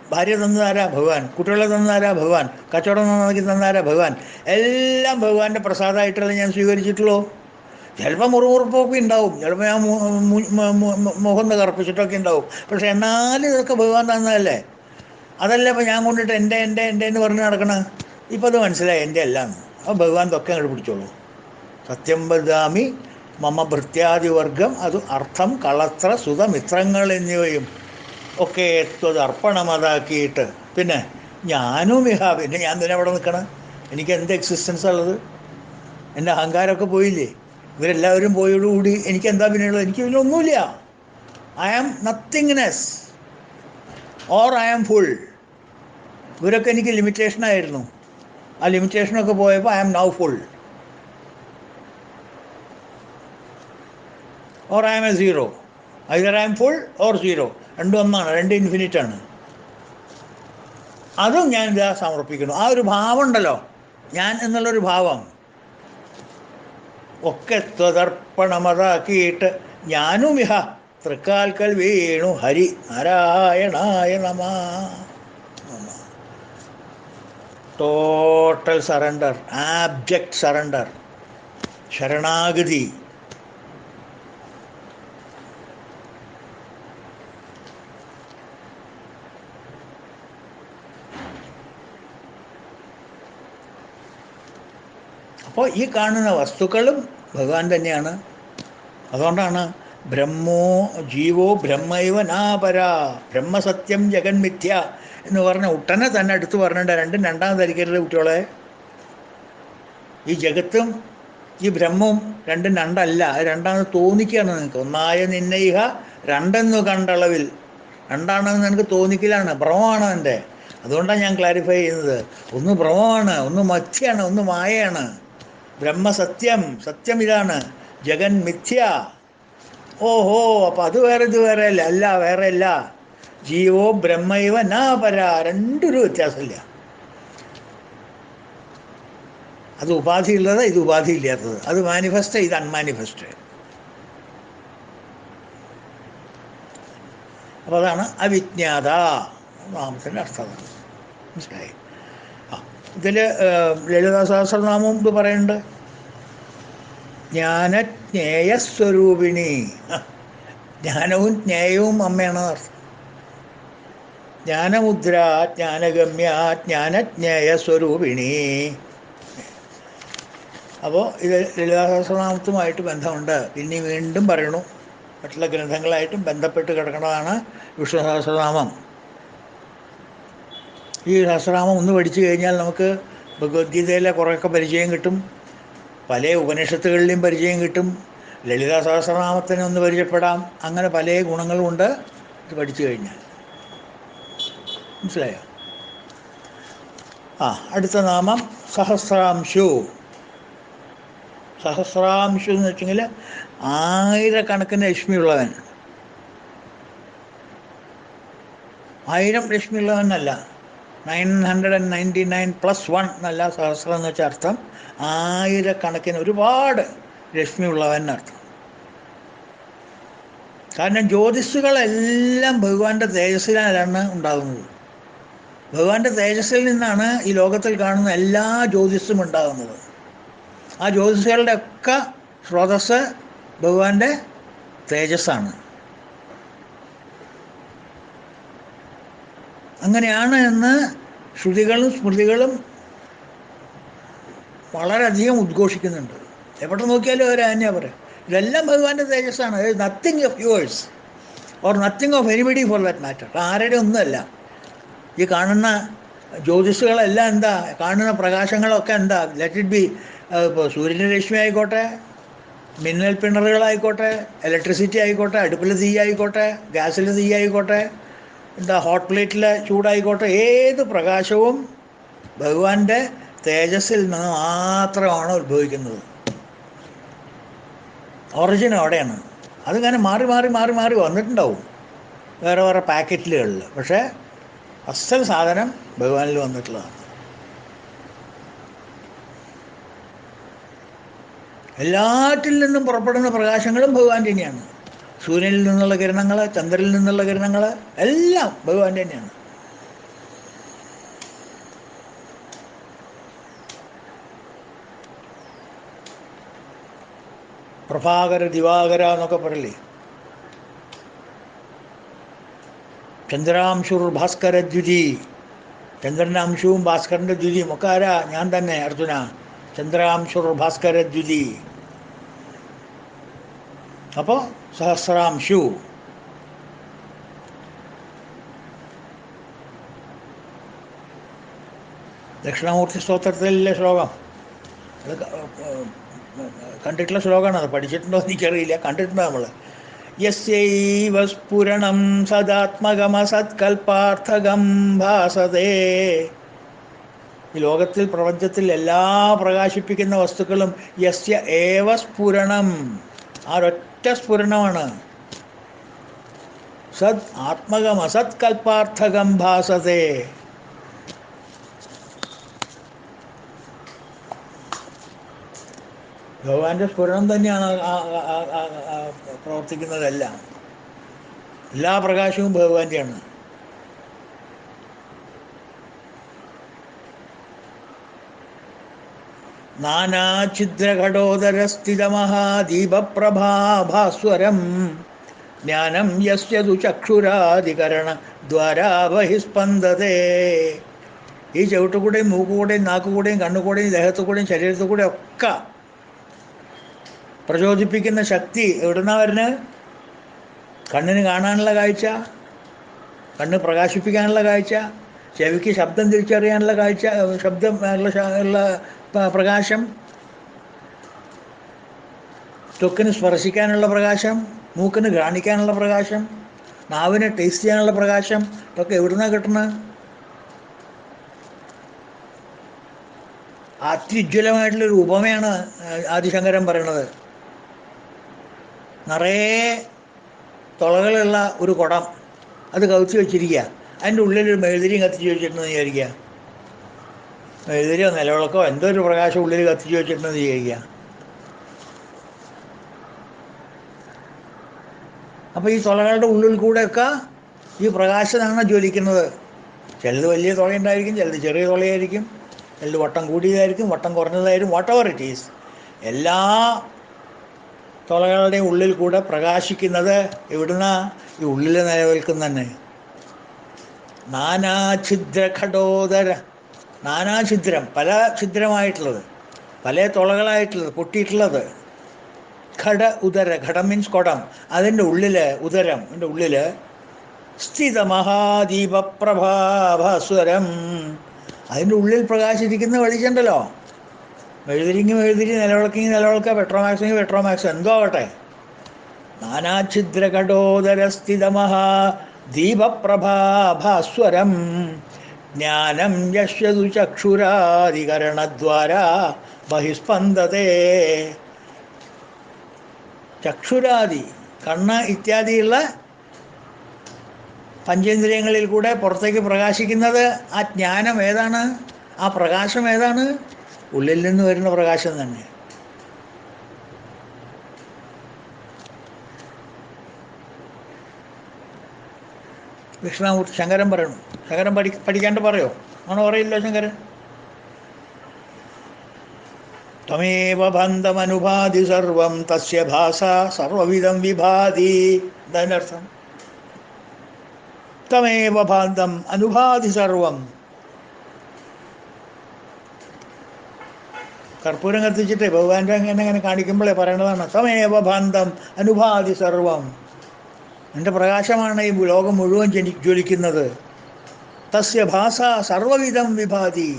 S1: ഭാര്യ തന്നതാരാ? ഭഗവാൻ. കുട്ടികളെ തന്നതാരാ? ഭഗവാൻ. കച്ചവടം നന്നാക്കി തന്നതാരാ? ഭഗവാൻ. എല്ലാം ഭഗവാന്റെ പ്രസാദമായിട്ടല്ല ഞാൻ സ്വീകരിച്ചിട്ടുള്ളൂ. ചിലപ്പോൾ മുറുമുറുപ്പൊക്കെ ഉണ്ടാവും, ചിലപ്പോൾ ഞാൻ മുഖം കറുപ്പിച്ചിട്ടൊക്കെ ഉണ്ടാവും. പക്ഷെ എന്നാലും ഇതൊക്കെ ഭഗവാൻ തന്നതല്ലേ. അതല്ല ഇപ്പം ഞാൻ കൊണ്ടിട്ട് എൻ്റെ എന്ന് പറഞ്ഞ് നടക്കണം. ഇപ്പം അത് മനസ്സിലായി എൻ്റെ എല്ലാം. അപ്പോൾ ഭഗവാൻ ഇതൊക്കെ അങ്ങോട്ട് പിടിച്ചോളൂ. സത്യം വദാമി മമ ഭൃത്യാദിവർഗം അത് അർത്ഥം കളത്ര സുതമിത്രങ്ങൾ എന്നിവയും ഒക്കെ ത്വതർപ്പണമതാക്കിയിട്ട്. പിന്നെ ഞാനും പിന്നെ ഞാൻ തന്നെ അവിടെ നിൽക്കണം. എനിക്ക് എന്ത് എക്സിസ്റ്റൻസ് ഉള്ളത്? എൻ്റെ അഹങ്കാരമൊക്കെ പോയില്ലേ? ഇവരെല്ലാവരും പോയോടുകൂടി എനിക്ക് എന്താ പിന്നെയുള്ളത്? എനിക്ക് ഇതിലൊന്നുമില്ല. I am nothingness or I am full. ഇവരൊക്കെ എനിക്ക് ലിമിറ്റേഷനായിരുന്നു. ആ ലിമിറ്റേഷനൊക്കെ പോയപ്പോൾ I am now full or I am a zero. Either I am full or zero. രണ്ടും ഒന്നാണ്, രണ്ട് ഇൻഫിനിറ്റാണ്. അതും ഞാൻ ഇതാ സമർപ്പിക്കുന്നു. ആ ഒരു ഭാവം ഉണ്ടല്ലോ, ഞാൻ എന്നുള്ളൊരു ഭാവം ഒക്കെ ത്വതർപ്പണമതാക്കിയിട്ട് ഞാനും ഇഹ തൃക്കാൽക്കൽ വീണു ഹരി നാരായണായ നമഃ. ടോട്ടൽ സറണ്ടർ, ആബ്ജക്റ്റ് സറണ്ടർ, ശരണാഗതി. അപ്പോൾ ഈ കാണുന്ന വസ്തുക്കളും ഭഗവാൻ തന്നെയാണ്. അതുകൊണ്ടാണ് ബ്രഹ്മോ ജീവോ ബ്രഹ്മൈവ നാപര ബ്രഹ്മസത്യം ജഗന്മിഥ്യ എന്ന് പറഞ്ഞ ഉടനെ തന്നെ എടുത്തു പറഞ്ഞിട്ട് രണ്ടും രണ്ടാമത് ധരിക്കരുത് കുട്ടികളെ. ഈ ജഗത്തും ഈ ബ്രഹ്മവും രണ്ടും രണ്ടല്ല. അത് രണ്ടാണെന്ന് തോന്നിക്കുകയാണ് നിങ്ങൾക്ക്. ഒന്നായ നിന്നയിഹ രണ്ടെന്നു കണ്ടളവിൽ. രണ്ടാണെന്ന് നിനക്ക് തോന്നിക്കലാണ്, ഭ്രമമാണ് എൻ്റെ. അതുകൊണ്ടാണ് ഞാൻ ക്ലാരിഫൈ ചെയ്യുന്നത്. ഒന്ന് ഭ്രമമാണ്, ഒന്ന് മത്സ്യാണ്, ഒന്ന് മായയാണ്. ബ്രഹ്മസത്യം, സത്യം ഇതാണ്. ജഗൻ മിഥ്യ. ഓഹോ, അപ്പം അത് വേറെ ഇത് വേറെ അല്ല. അല്ല, വേറെ അല്ല. ജീവോ ബ്രഹ്മൈവ നാപര. രണ്ടൊരു വ്യത്യാസമില്ല. അത് ഉപാധി ഉള്ളത്, ഇത് ഉപാധി ഇല്ലാത്തത്. അത് മാനിഫെസ്റ്റ്, ഇത് അൺമാനിഫെസ്റ്റ്. അപ്പോൾ അതാണ് അവിജ്ഞാത നാമത്തിൻ്റെ അർത്ഥം. മനസ്സിലായി? ആ, ഇതിൽ ലളിതാ സഹസ്രനാമം ഇത് പറയുന്നുണ്ട്. ജ്ഞാനജ്ഞേയസ്വരൂപിണി. ജ്ഞാനവും ജ്ഞേയവും അമ്മയാണ് അർത്ഥം. ജ്ഞാനമുദ്ര ജ്ഞാനഗമ്യ ജ്ഞാനജ്ഞേയസ്വരൂപിണി. അപ്പോൾ ഇത് ലളിതാ സഹസ്രനാമത്തുമായിട്ട് ബന്ധമുണ്ട്. പിന്നെ വീണ്ടും പറയണു, മറ്റുള്ള ഗ്രന്ഥങ്ങളായിട്ടും ബന്ധപ്പെട്ട് കിടക്കുന്നതാണ് വിഷ്ണു സഹസ്രനാമം. ഈ സഹസ്രനാമം ഒന്ന് പഠിച്ചു കഴിഞ്ഞാൽ നമുക്ക് ഭഗവത്ഗീതയിലെ കുറേയൊക്കെ പരിചയം കിട്ടും, പല ഉപനിഷത്തുകളിലെയും പരിചയം കിട്ടും, ലളിതാ സഹസ്രനാമത്തിനെ ഒന്ന് പരിചയപ്പെടാം. അങ്ങനെ പല ഗുണങ്ങളുമുണ്ട് ഇത് പഠിച്ചു കഴിഞ്ഞാൽ. മനസ്സിലായോ? അടുത്ത നാമം സഹസ്രാംശു. സഹസ്രാംശു എന്ന് വെച്ചെങ്കിൽ ആയിരക്കണക്കിന് രശ്മിയുള്ളവൻ. 1000 രശ്മിയുള്ളവനല്ല, 999+1 എന്നല്ല സഹസ്രം എന്ന് വെച്ചാൽ അർത്ഥം. ആയിരക്കണക്കിന്, ഒരുപാട് രശ്മിയുള്ളവൻ എന്നർത്ഥം. കാരണം ജ്യോതിഷുകളെല്ലാം ഭഗവാന്റെ തേജസ്സിലാണ് ഉണ്ടാകുന്നത്. ഭഗവാന്റെ തേജസ്സിൽ നിന്നാണ് ഈ ലോകത്തിൽ കാണുന്ന എല്ലാ ജ്യോതിഷും ഉണ്ടാകുന്നത്. ആ ജ്യോതിഷുകളുടെ ഒക്കെ സ്രോതസ്സ് ഭഗവാന്റെ തേജസ്സാണ്. അങ്ങനെയാണ് എന്ന് ശ്രുതികളും സ്മൃതികളും വളരെയധികം ഉദ്ഘോഷിക്കുന്നുണ്ട്. എവിടെ നോക്കിയാലും അവർ തന്നെയാണ് പറയാം, ഇതെല്ലാം ഭഗവാന്റെ തേജസ്സാണ്. Nothing of yours or nothing of anybody for that matter. ആരുടെ ഒന്നുമല്ല. ഈ കാണുന്ന ജ്യോതിഷുകളെല്ലാം എന്താ, കാണുന്ന പ്രകാശങ്ങളൊക്കെ എന്താ, ലെറ്റ് ഇറ്റ് ബി ഇപ്പോൾ സൂര്യൻ്റെ രശ്മി ആയിക്കോട്ടെ, മിന്നൽ പിണറുകളായിക്കോട്ടെ, ഇലക്ട്രിസിറ്റി ആയിക്കോട്ടെ, അടുപ്പിൽ തീ ആയിക്കോട്ടെ, ഗ്യാസിൽ തീ ആയിക്കോട്ടെ, എന്താ ഹോട്ട് പ്ലേറ്റിലെ ചൂടായിക്കോട്ടെ, ഏത് പ്രകാശവും ഭഗവാന്റെ തേജസ്സിൽ നിന്ന് മാത്രമാണ് ഉത്ഭവിക്കുന്നത്. ഒറിജിൻ അവിടെയാണ്. അതിങ്ങനെ മാറി മാറി മാറി മാറി വന്നിട്ടുണ്ടാവും വേറെ വേറെ പാക്കറ്റുകളിൽ. പക്ഷേ അസൽ സാധനം ഭഗവാനിൽ വന്നിട്ടുള്ളതാണ്. എല്ലാറ്റിൽ നിന്നും പുറപ്പെടുന്ന പ്രകാശങ്ങളും ഭഗവാന്റെ തന്നെയാണ്. സൂര്യനിൽ നിന്നുള്ള കിരണങ്ങൾ, ചന്ദ്രനിൽ നിന്നുള്ള കിരണങ്ങൾ എല്ലാം ഭഗവാന്റെ തന്നെയാണ്. പ്രഭാകര ദിവാകര എന്നൊക്കെ പറയില്ലേ. ചന്ദ്രാംശുർ ഭാസ്കര ദ്യുതി. ചന്ദ്രൻ്റെ അംശവും ഭാസ്കരൻ്റെ ദ്യുതിയും ഒക്കെ ആരാ? ഞാൻ തന്നെ, അർജുന. ചന്ദ്രാംശുർ ഭാസ്കര ദ്യുതി. അപ്പോൾ സഹസ്രാംശു. ദക്ഷിണാമൂർത്തി സ്തോത്രത്തിലെ ശ്ലോകം, അത് കണ്ടിട്ടുള്ള ശ്ലോകമാണ്. അത് പഠിച്ചിട്ടുണ്ടോ എനിക്കറിയില്ല, കണ്ടിട്ടുണ്ടോ നമ്മൾ? യസ്യൈവ സ്ഫുരണം സദാത്മകമസത്കൽപ്പാർത്ഥകം ഭാസതേ. ഈ ലോകത്തിൽ, പ്രപഞ്ചത്തിൽ എല്ലാ പ്രകാശിപ്പിക്കുന്ന വസ്തുക്കളും യസ്യ ഏവ സ്ഫുരണം, ആ ഒരൊറ്റ സ്ഫുരണമാണ്. സദ് ആത്മകമസത്കൽപ്പാർത്ഥകം ഭാസതേ. ഭഗവാന്റെ സ്ഫുരണം തന്നെയാണ് പ്രവർത്തിക്കുന്നതെല്ലാം. എല്ലാ പ്രകാശവും ഭഗവാന്റെയാണ്. നാനാഛിദ്രഘടോദരസ്ഥിതമഹാദീപപ്രഭാഭാസ്വരം ജ്ഞാനം യസ്യതു ചക്ഷുരാധികരണ ദ്വാരാ ബഹിസ്പന്ദതേ. ഈ ചവിട്ടുകൂടെയും മൂക്കുകൂടെയും നാക്കുകൂടെയും കണ്ണുകൂടെയും ദേഹത്തുകൂടെയും ശരീരത്തുകൂടെയും ഒക്കെ പ്രചോദിപ്പിക്കുന്ന ശക്തി എവിടുന്നാ വരുന്നത്? കണ്ണിന് കാണാനുള്ള കാഴ്ച, കണ്ണ് പ്രകാശിപ്പിക്കാനുള്ള കാഴ്ച, ചെവിക്ക് ശബ്ദം തിരിച്ചറിയാനുള്ള കാഴ്ച, ശബ്ദം ഉള്ള പ്രകാശം, ത്വക്കിന് സ്പർശിക്കാനുള്ള പ്രകാശം, മൂക്കിന് ഘ്രാണിക്കാനുള്ള പ്രകാശം, നാവിന് ടേസ്റ്റ് ചെയ്യാനുള്ള പ്രകാശം, ഇതൊക്കെ എവിടുന്നാണ് കിട്ടുന്നത്? അത്യുജ്വലമായിട്ടുള്ളൊരു ഉപമയാണ് ആദിശങ്കരൻ പറയണത്. നിറയെ തുളകളുള്ള ഒരു കുടം, അത് കവിച്ച് വെച്ചിരിക്കുക. അതിൻ്റെ ഉള്ളിലൊരു മെഴുതിരിയും കത്തിച്ച് വെച്ചിട്ടുണ്ടെന്ന് വിചാരിക്കുക. മെഴുതിരിയോ നിലവിളക്കോ എന്തോ ഒരു പ്രകാശം ഉള്ളിൽ കത്തിച്ച് വെച്ചിട്ടുണ്ടെന്ന് വിചാരിക്കുക. അപ്പോൾ ഈ തുളകളുടെ ഉള്ളിൽ കൂടെയൊക്കെ ഈ പ്രകാശമാണ് ജ്വലിക്കുന്നത്. ചിലത് വലിയ തുളയുണ്ടായിരിക്കും, ചിലത് ചെറിയ തുളയായിരിക്കും, ചിലത് വട്ടം കൂടിയതായിരിക്കും, വട്ടം കുറഞ്ഞതായിരിക്കും, വാട്ട് എവർ ഇറ്റ് ഈസ്. എല്ലാ തുളകളുടെ ഉള്ളിൽ കൂടെ പ്രകാശിക്കുന്നത് എവിടുന്ന? ഈ ഉള്ളിൽ നിലനിൽക്കുന്ന തന്നെ. നാനാഛിദ്രഘടോദര, നാനാഛിദ്രം, പല ഛിദ്രമായിട്ടുള്ളത്, പല തുളകളായിട്ടുള്ളത്, പൊട്ടിയിട്ടുള്ളത്. ഘട ഉദര, ഘടം മീൻസ് കുടം, അതിൻ്റെ ഉള്ളിൽ ഉദരം, അതിൻ്റെ ഉള്ളിൽ സ്ഥിത മഹാദീപപ്രഭാഭാസ്വരം, അതിൻ്റെ ഉള്ളിൽ പ്രകാശിച്ചിരിക്കുന്ന വെളിച്ചമുണ്ടല്ലോ, മെഴുതിരിങ്ങി മെഴുതിരി, നിലവിളക്കെങ്കിൽ നിലവിളക്ക, പെട്രോമാക്സെങ്കിൽ പെട്രോമാക്സ്, എന്തോ ആവട്ടെ. നാനാഛിദ്രകടോദരസ്ഥിതമഹാ ദീപപ്രഭാഭാസ്വരം ജ്ഞാനം യശ്യതു ചക്ഷുരാദികരണദ്വാരാ ബഹിസ്പന്ദതേ. ചക്ഷുരാദി, കണ്ണ് ഇത്യാദിയുള്ള പഞ്ചേന്ദ്രിയങ്ങളിൽ കൂടെ പുറത്തേക്ക് പ്രകാശിക്കുന്നത് ആ ജ്ഞാനം ഏതാണ്? ആ പ്രകാശം ഏതാണ്? ഉള്ളിൽ നിന്ന് വരുന്ന പ്രകാശം തന്നെ. കൃഷ്ണമൂർത്തി ശങ്കരൻ പറയണം. ശങ്കരൻ പഠിക്കാണ്ട് പറയോ? ആണോ? പറയില്ലോ ശങ്കരൻ. ത്വമേവ ബന്ധമനുഭാതി സർവം തസ്യ ഭാസ സർവവിധം വിഭാതി. എന്താ അർത്ഥം? ത്വമേവ ബന്ധം അനുഭാതി സർവം. കർപ്പൂരം കത്തിച്ചിട്ട് ഭഗവാന്റെ അങ്ങനെ കാണിക്കുമ്പോഴേ പറയേണ്ടതാണ് ത്വമേവ ബന്ധം അനുഭാതി സർവം. എൻ്റെ പ്രകാശമാണ് ഈ ലോകം മുഴുവൻ ജ്വലിക്കുന്നത്. തസ്യ ഭാസ സർവവിധം വിഭാതി.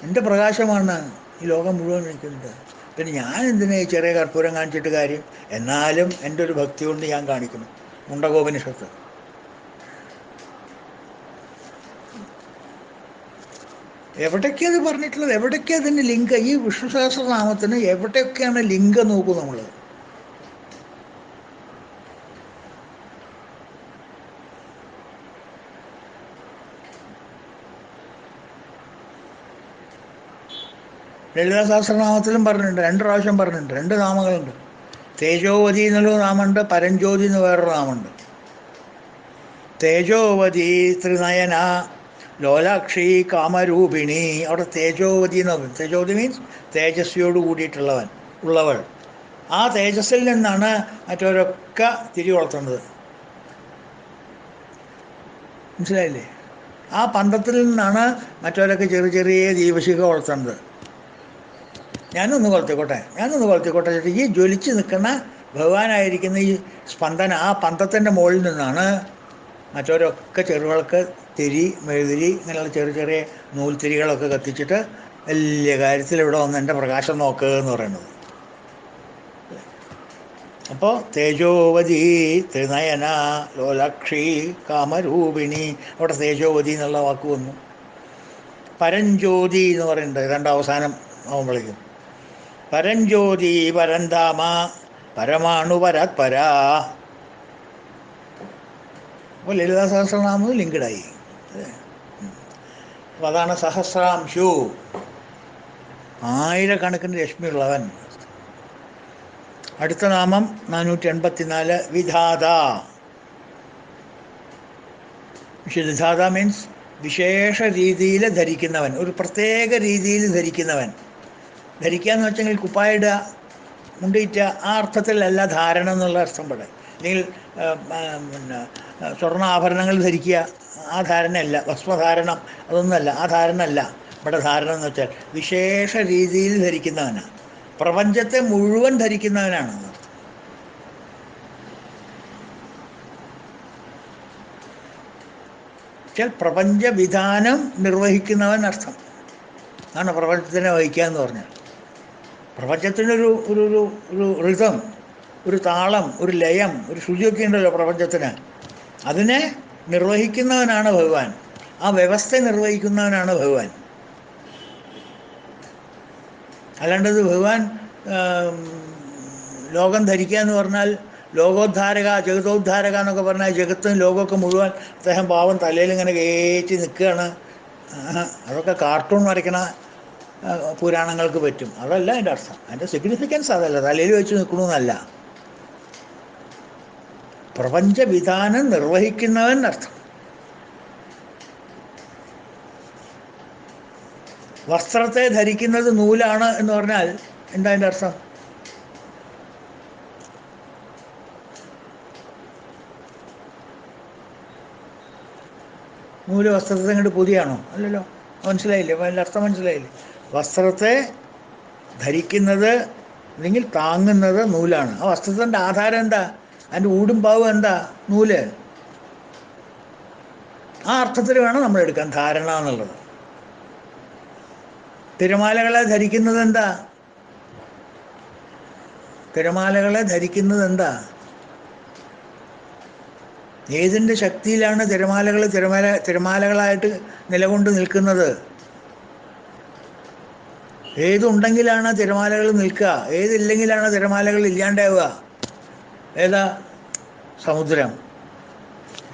S1: എൻ്റെ പ്രകാശമാണ് ഈ ലോകം മുഴുവൻ ജ്വലിക്കുന്നത്. പിന്നെ ഞാൻ എന്തിനാ ചെറിയ കർപ്പൂരം കാണിച്ചിട്ട് കാര്യം? എന്നാലും എൻ്റെ ഒരു ഭക്തി കൊണ്ട് ഞാൻ കാണിക്കണം. മുണ്ടകോപനിഷത്ത്. എവിടേക്കാണ് പറഞ്ഞിട്ടുള്ളത്? എവിടേക്കാണ് അതിൻ്റെ ലിംഗ? ഈ വിഷ്ണു സഹസ്രനാമത്തിന് എവിടെയൊക്കെയാണ് ലിംഗം നോക്കൂ നമ്മൾ. ലളിതാ സഹസ്രനാമത്തിലും പറഞ്ഞിട്ടുണ്ട്, 2 പ്രാവശ്യം പറഞ്ഞിട്ടുണ്ട്. 2 നാമങ്ങളുണ്ട്. തേജോവതി എന്നുള്ളൊരു നാമമുണ്ട്, പരഞ്ജ്യോതി എന്ന് വേറൊരു നാമമുണ്ട്. തേജോവതി ത്രിനയന ലോലാക്ഷി കാമരൂപിണി. അവിടെ തേജോവതി എന്ന് പറയും. തേജോവതി മീൻസ് തേജസ്വിയോട് ഉള്ളവൾ. ആ തേജസ്സിൽ നിന്നാണ് മറ്റവരൊക്കെ തിരി വളർത്തുന്നത്. മനസ്സിലായില്ലേ? ആ പന്തത്തിൽ നിന്നാണ് മറ്റവരൊക്കെ ചെറിയ ചെറിയ ദീപശിഖ വളർത്തുന്നത്. ഞാനൊന്ന് കൊളുത്തിക്കോട്ടെ ചേട്ടാ. ഈ ജ്വലിച്ച് നിൽക്കുന്ന ഭഗവാനായിരിക്കുന്ന ഈ സ്പന്ദന, ആ പന്തത്തിൻ്റെ മുകളിൽ നിന്നാണ് മറ്റവരൊക്കെ ചെറുവിളക്ക്, തിരി, മെഴുതിരി ഇങ്ങനെയുള്ള ചെറിയ ചെറിയ നൂൽത്തിരികളൊക്കെ കത്തിച്ചിട്ട് വലിയ കാര്യത്തിൽ ഇവിടെ വന്ന് എൻ്റെ പ്രകാശം നോക്കുക എന്ന് പറയുന്നത്. അപ്പോൾ തേജോവതി ത്രിനയന ലോലാക്ഷി കാമരൂപിണി, അവിടെ തേജോവതി എന്നുള്ള വാക്ക് വന്നു. പരഞ്ജ്യോതി എന്ന് പറയുന്നുണ്ട് 2 അവസാനം ആവുമ്പോഴേക്കും. പരഞ്ജ്യോതി പരന്താമ പരമാണു പരാത്പരാ. അപ്പോൾ ലളിതാ സഹസ്രനാമം ലിങ്ക്ഡായി. അപ്പോൾ അതാണ് സഹസ്രാംശു, ആയിരക്കണക്കിന് രശ്മിയുള്ളവൻ. അടുത്ത നാമം 484 വിധാത. വിധാത മീൻസ് വിശേഷ രീതിയിൽ ധരിക്കുന്നവൻ, ഒരു പ്രത്യേക രീതിയിൽ ധരിക്കുന്നവൻ. ധരിക്കുക എന്ന് വെച്ചെങ്കിൽ കുപ്പായിടുക, മുണ്ടിയിറ്റ, ആ അർത്ഥത്തിലല്ല ധാരണ എന്നുള്ള അർത്ഥം പറയാം. അല്ലെങ്കിൽ പിന്നെ സ്വർണ്ണ ആഭരണങ്ങൾ ധരിക്കുക, ആ ധാരണയല്ല. വസ്ത്രധാരണം അതൊന്നുമല്ല, ആ ധാരണ അല്ല ഇവിടെ. ധാരണ എന്ന് വെച്ചാൽ വിശേഷ രീതിയിൽ ധരിക്കുന്നവനാണ്, പ്രപഞ്ചത്തെ മുഴുവൻ ധരിക്കുന്നവനാണ്. വെച്ചാൽ പ്രപഞ്ചവിധാനം നിർവഹിക്കുന്നവൻ അർത്ഥം ആണ് പ്രപഞ്ചത്തിനെ വഹിക്കുക എന്ന് പറഞ്ഞാൽ. പ്രപഞ്ചത്തിനൊരു ഒരു ഒരു ഒരു റിതം, ഒരു താളം, ഒരു ലയം, ഒരു ശുചിയൊക്കെ ഉണ്ടല്ലോ പ്രപഞ്ചത്തിന്. അതിനെ നിർവഹിക്കുന്നവനാണ് ഭഗവാൻ. ആ വ്യവസ്ഥ നിർവഹിക്കുന്നവനാണ് ഭഗവാൻ. അല്ലാണ്ടത് ഭഗവാൻ ലോകം ധരിക്കുക എന്ന് പറഞ്ഞാൽ ലോകോദ്ധാരക, ജഗതോദ്ധാരക എന്നൊക്കെ പറഞ്ഞാൽ ജഗത്തും ലോകമൊക്കെ മുഴുവൻ അദ്ദേഹം പാവം തലയിൽ ഇങ്ങനെ കയറ്റി നിൽക്കുകയാണ്. അതൊക്കെ കാർട്ടൂൺ വരയ്ക്കണ പുരാണങ്ങൾക്ക് പറ്റും. അതല്ല അതിൻ്റെ അർത്ഥം. അതിൻ്റെ സിഗ്നിഫിക്കൻസ് അതല്ല, തലയിൽ വെച്ച് നിൽക്കണമെന്നല്ല. പ്രപഞ്ചവിധാനം നിർവഹിക്കുന്നവൻ അർത്ഥം. വസ്ത്രത്തെ ധരിക്കുന്നത് നൂലാണ് എന്ന് പറഞ്ഞാൽ എന്താ അതിൻ്റെ അർത്ഥം? നൂല് വസ്ത്രത്തെ ഇങ്ങോട്ട് പുതിയാണോ? അല്ലല്ലോ. മനസ്സിലായില്ലേ? അതിൻ്റെ അർത്ഥം മനസ്സിലായില്ലേ? വസ്ത്രത്തെ ധരിക്കുന്നത് അല്ലെങ്കിൽ താങ്ങുന്നത് നൂലാണ്. ആ വസ്ത്രത്തിൻ്റെ ആധാരം എന്താ? അതിൻ്റെ ഊടും പാവും എന്താ? നൂല്. ആ അർത്ഥത്തിൽ വേണം നമ്മൾ എടുക്കാൻ ധാരണ എന്നുള്ളത്. തിരമാലകളെ ധരിക്കുന്നത് എന്താ? തിരമാലകളെ ധരിക്കുന്നത് എന്താ? ഏതിൻ്റെ ശക്തിയിലാണ് തിരമാലകളായിട്ട് നിലകൊണ്ട് നിൽക്കുന്നത്? ഏതുണ്ടെങ്കിലാണ് തിരമാലകൾ നിൽക്കുക, ഏതില്ലെങ്കിലാണ് തിരമാലകൾ ഇല്ലാണ്ടാവുക? ഏതാ? സമുദ്രം.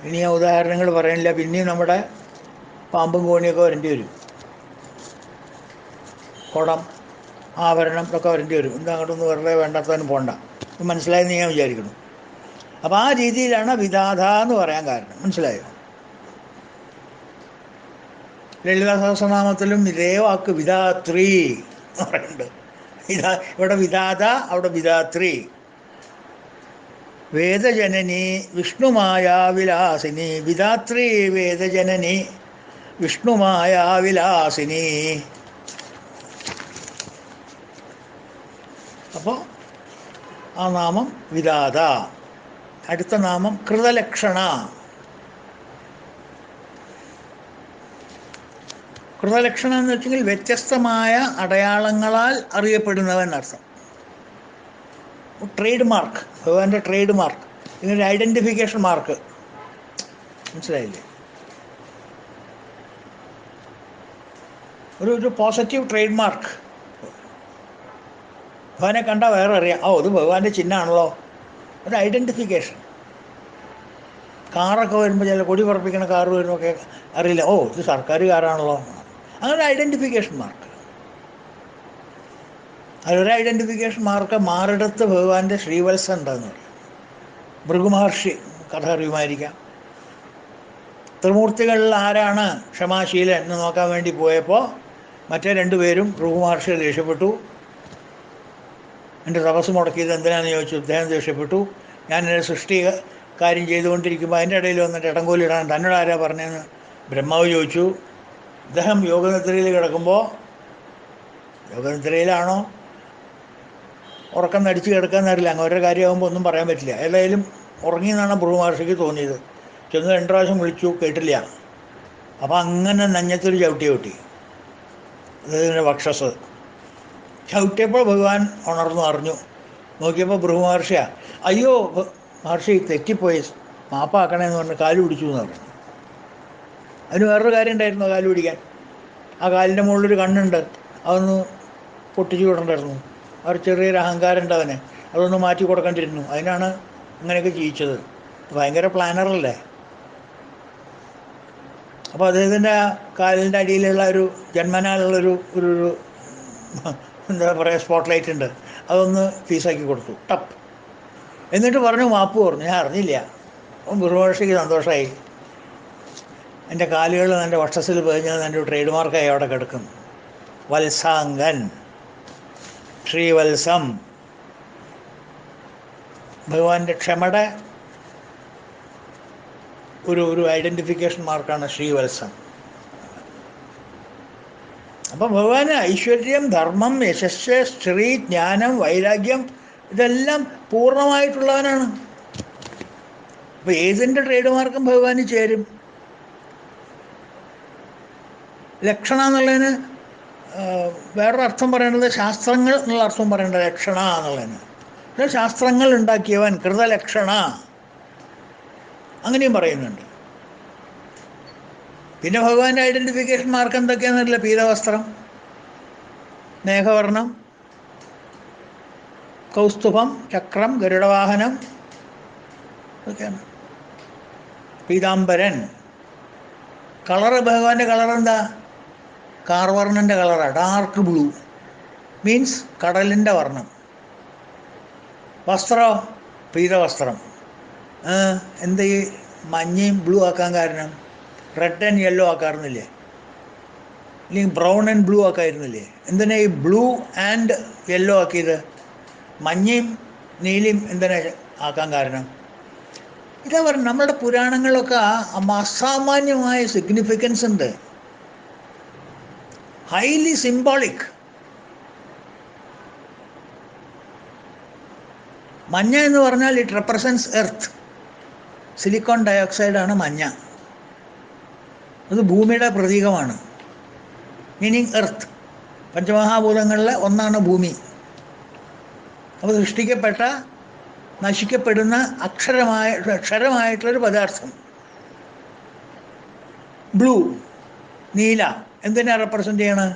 S1: ഇനി ഞാൻ ഉദാഹരണങ്ങൾ പറയുന്നില്ല, പിന്നെയും നമ്മുടെ പാമ്പും കോണിയൊക്കെ വരേണ്ടി വരും. കുടം, ആഭരണം ഇതൊക്കെ വരേണ്ടി വരും. എന്താ അങ്ങോട്ടൊന്നും വെറുതെ വേണ്ടാത്തവനും പോണ്ട. മനസ്സിലായെന്ന് ഞാൻ വിചാരിക്കുന്നു. അപ്പോൾ ആ രീതിയിലാണ് വിധാത എന്ന് പറയാൻ കാരണം. മനസ്സിലായോ? ലളിതാ സഹസ്രനാമത്തിലും ഇതേ വാക്ക് വിധാത്രി എന്ന് പറയുന്നുണ്ട്. ഇവിടെ വിധാത, അവിടെ വിധാത്രി. വേദജനനി വിഷ്ണുമായാ വിലാസിനി. വിധാത്രി വേദജനനി വിഷ്ണുമായാ വിലാസിനി. അപ്പോൾ ആ നാമം വിധാത. അടുത്ത നാമം കൃതലക്ഷണ. കൃതലക്ഷണ എന്ന് വെച്ചെങ്കിൽ വ്യത്യസ്തമായ അടയാളങ്ങളാൽ അറിയപ്പെടുന്നവൻ അർത്ഥം. ട്രേഡ് മാർക്ക്, ഭഗവാന്റെ ട്രേഡ് മാർക്ക്, ഇതിനൊരു ഐഡൻറ്റിഫിക്കേഷൻ മാർക്ക്. മനസ്സിലായില്ലേ? ഒരു പോസിറ്റീവ് ട്രേഡ് മാർക്ക്. ഭഗവാനെ കണ്ടാൽ വേറെ അറിയാം, ഓ ഇത് ഭഗവാന്റെ ചിഹ്നമാണല്ലോ. ഒരു ഐഡൻറ്റിഫിക്കേഷൻ. കാറൊക്കെ വരുമ്പോൾ ചില കൊടി പറപ്പിക്കുന്ന കാറ് വരുമ്പോഴൊക്കെ അറിയില്ല, ഓ ഇത് സർക്കാർ കാറാണല്ലോ. അങ്ങനെ ഐഡൻറ്റിഫിക്കേഷൻ മാർക്ക്. അതൊരു ഐഡൻറ്റിഫിക്കേഷൻ മാർക്ക് മാറിടത്ത് ഭഗവാന്റെ ശ്രീവത്സം ഉണ്ടെന്ന് പറയും. ഭൃഗുമഹർഷി കഥ അറിയുമായിരിക്കാം. ത്രിമൂർത്തികളിൽ ആരാണ് ക്ഷമാശീലൻ എന്ന് നോക്കാൻ വേണ്ടി പോയപ്പോൾ മറ്റേ രണ്ടുപേരും ഭൃഗുമഹർഷിയെ ദേഷ്യപ്പെട്ടു. എൻ്റെ തപസ് മുടക്കിയത് എന്തിനാണെന്ന് ചോദിച്ചു. അദ്ദേഹം ദേഷ്യപ്പെട്ടു. ഞാൻ എൻ്റെ സൃഷ്ടി കാര്യം ചെയ്തുകൊണ്ടിരിക്കുമ്പോൾ അതിൻ്റെ ഇടയിൽ വന്നിട്ട് ഇടങ്കോലിടാൻ തന്നോട് ആരാ പറഞ്ഞതെന്ന് ബ്രഹ്മാവ് ചോദിച്ചു. അദ്ദേഹം യോഗനിദ്രയിൽ കിടക്കുമ്പോൾ, യോഗനിദ്രയിലാണോ ഉറക്കം നടിച്ച് കിടക്കാമെന്നറിയില്ല, അങ്ങോട്ടൊരു കാര്യമാകുമ്പോൾ ഒന്നും പറയാൻ പറ്റില്ല. ഏതായാലും ഉറങ്ങിയെന്നാണ് ഭൃഗുമഹർഷിക്ക് തോന്നിയത്. ചെന്ന് 2 പ്രാവശ്യം വിളിച്ചു, കേട്ടില്ല. അപ്പോൾ അങ്ങനെ നെഞ്ഞത്തൊരു ചവിട്ടി. അദ്ദേഹത്തിൻ്റെ വക്ഷസ് ചവിട്ടിയപ്പോൾ ഭഗവാൻ ഉണർന്നു അറിഞ്ഞു. നോക്കിയപ്പോൾ ഭൃഗുമഹർഷിയാ. അയ്യോ മഹർഷി തെറ്റിപ്പോയി, മാപ്പാക്കണേന്ന് പറഞ്ഞ് കാല് പിടിച്ചു എന്ന് പറഞ്ഞു. അതിന് വേറൊരു കാര്യം ഉണ്ടായിരുന്നു, കാല് പിടിക്കാൻ. ആ കാലിൻ്റെ മുകളിലൊരു കണ്ണുണ്ട്, അതൊന്ന് പൊട്ടിച്ചു വിടണ്ടായിരുന്നു. അവർ ചെറിയൊരു അഹങ്കാരം ഉണ്ട് അവന്, അതൊന്ന് മാറ്റി കൊടുക്കേണ്ടിയിരുന്നു. അതിനാണ് ഇങ്ങനെയൊക്കെ ചെയ്യിച്ചത്. ഭയങ്കര പ്ലാനറല്ലേ. അപ്പോൾ അദ്ദേഹത്തിൻ്റെ കാലിൻ്റെ അടിയിലുള്ള ഒരു ജന്മനാലുള്ളൊരു ഒരു എന്താ പറയുക സ്പോട്ട് ലൈറ്റ് ഉണ്ട്, അതൊന്ന് പീസാക്കി കൊടുത്തു, ടപ്പ്. എന്നിട്ട് പറഞ്ഞു മാപ്പ് പറഞ്ഞു. ഞാൻ അറിഞ്ഞില്ല. അപ്പം ഭൃഗുമഹർഷിക്ക് സന്തോഷമായി. എൻ്റെ കാലുകൾ എൻ്റെ വക്ഷസിൽ പതിഞ്ഞത് എൻ്റെ ട്രേഡ് മാർക്കായി അവിടെ കിടക്കും. വത്സാംഗൻ, ശ്രീവത്സം. ഭഗവാന്റെ ക്ഷമയുടെ ഒരു ഐഡൻറ്റിഫിക്കേഷൻ മാർക്കാണ് ശ്രീവത്സം. അപ്പം ഭഗവാന് ഐശ്വര്യം, ധർമ്മം, യശസ്, ശ്രീ, ജ്ഞാനം, വൈരാഗ്യം ഇതെല്ലാം പൂർണ്ണമായിട്ടുള്ളവനാണ്. അപ്പോൾ ഏതിൻ്റെ ട്രേഡ് മാർക്കും ഭഗവാന് ചേരും. ലക്ഷണ എന്നുള്ളതിന് വേറൊരർത്ഥം പറയേണ്ടത് ശാസ്ത്രങ്ങൾ എന്നുള്ള അർത്ഥം പറയേണ്ടത് ലക്ഷണ എന്നുള്ളതിന്. പിന്നെ ശാസ്ത്രങ്ങൾ ഉണ്ടാക്കിയവൻ, കൃതലക്ഷണ, അങ്ങനെയും പറയുന്നുണ്ട്. പിന്നെ ഭഗവാന്റെ ഐഡൻറ്റിഫിക്കേഷൻ മാർക്ക് എന്തൊക്കെയാണെന്നറിയില്ല. പീതവസ്ത്രം, മേഘവർണം, കൗസ്തുഭം, ചക്രം, ഗരുഡവാഹനം, ഇതൊക്കെയാണ്. പീതാംബരൻ. കളറ്, ഭഗവാന്റെ കളർ എന്താ? കാർവർണ്ണൻ്റെ കളറാണ്, ഡാർക്ക് ബ്ലൂ, മീൻസ് കടലിൻ്റെ വർണ്ണം. വസ്ത്രമോ പീതവസ്ത്രം. എന്താ ഈ മഞ്ഞയും ബ്ലൂ ആക്കാൻ കാരണം? റെഡ് ആൻഡ് യെല്ലോ ആക്കാറുന്നില്ലേ? അല്ലെങ്കിൽ ബ്രൗൺ ആൻഡ് ബ്ലൂ ആക്കായിരുന്നില്ലേ? എന്തിനാ ഈ ബ്ലൂ ആൻഡ് യെല്ലോ ആക്കിയത്? മഞ്ഞയും നീലയും എന്തിനാ ആക്കാൻ കാരണം? ഇതാ പറഞ്ഞു, നമ്മളുടെ പുരാണങ്ങളൊക്കെ അസാമാന്യമായ സിഗ്നിഫിക്കൻസ് ഉണ്ട്, ഹൈലി സിംബോളിക്. മഞ്ഞ എന്ന് പറഞ്ഞാൽ ഇറ്റ് റെപ്രസെൻറ്റ്സ് എർത്ത്. സിലിക്കോൺ ഡയോക്സൈഡാണ് മഞ്ഞ. അത് ഭൂമിയുടെ പ്രതീകമാണ്, മീനിങ് എർത്ത്. പഞ്ചമഹാഭൂതങ്ങളിലെ ഒന്നാണ് ഭൂമി. അപ്പോൾ സൃഷ്ടിക്കപ്പെട്ട നശിക്കപ്പെടുന്ന അക്ഷരമായിട്ടുള്ളൊരു പദാർത്ഥം. ബ്ലൂ, നീല, എന്തിനാ റെപ്രസെൻ്റ് ചെയ്യണത്?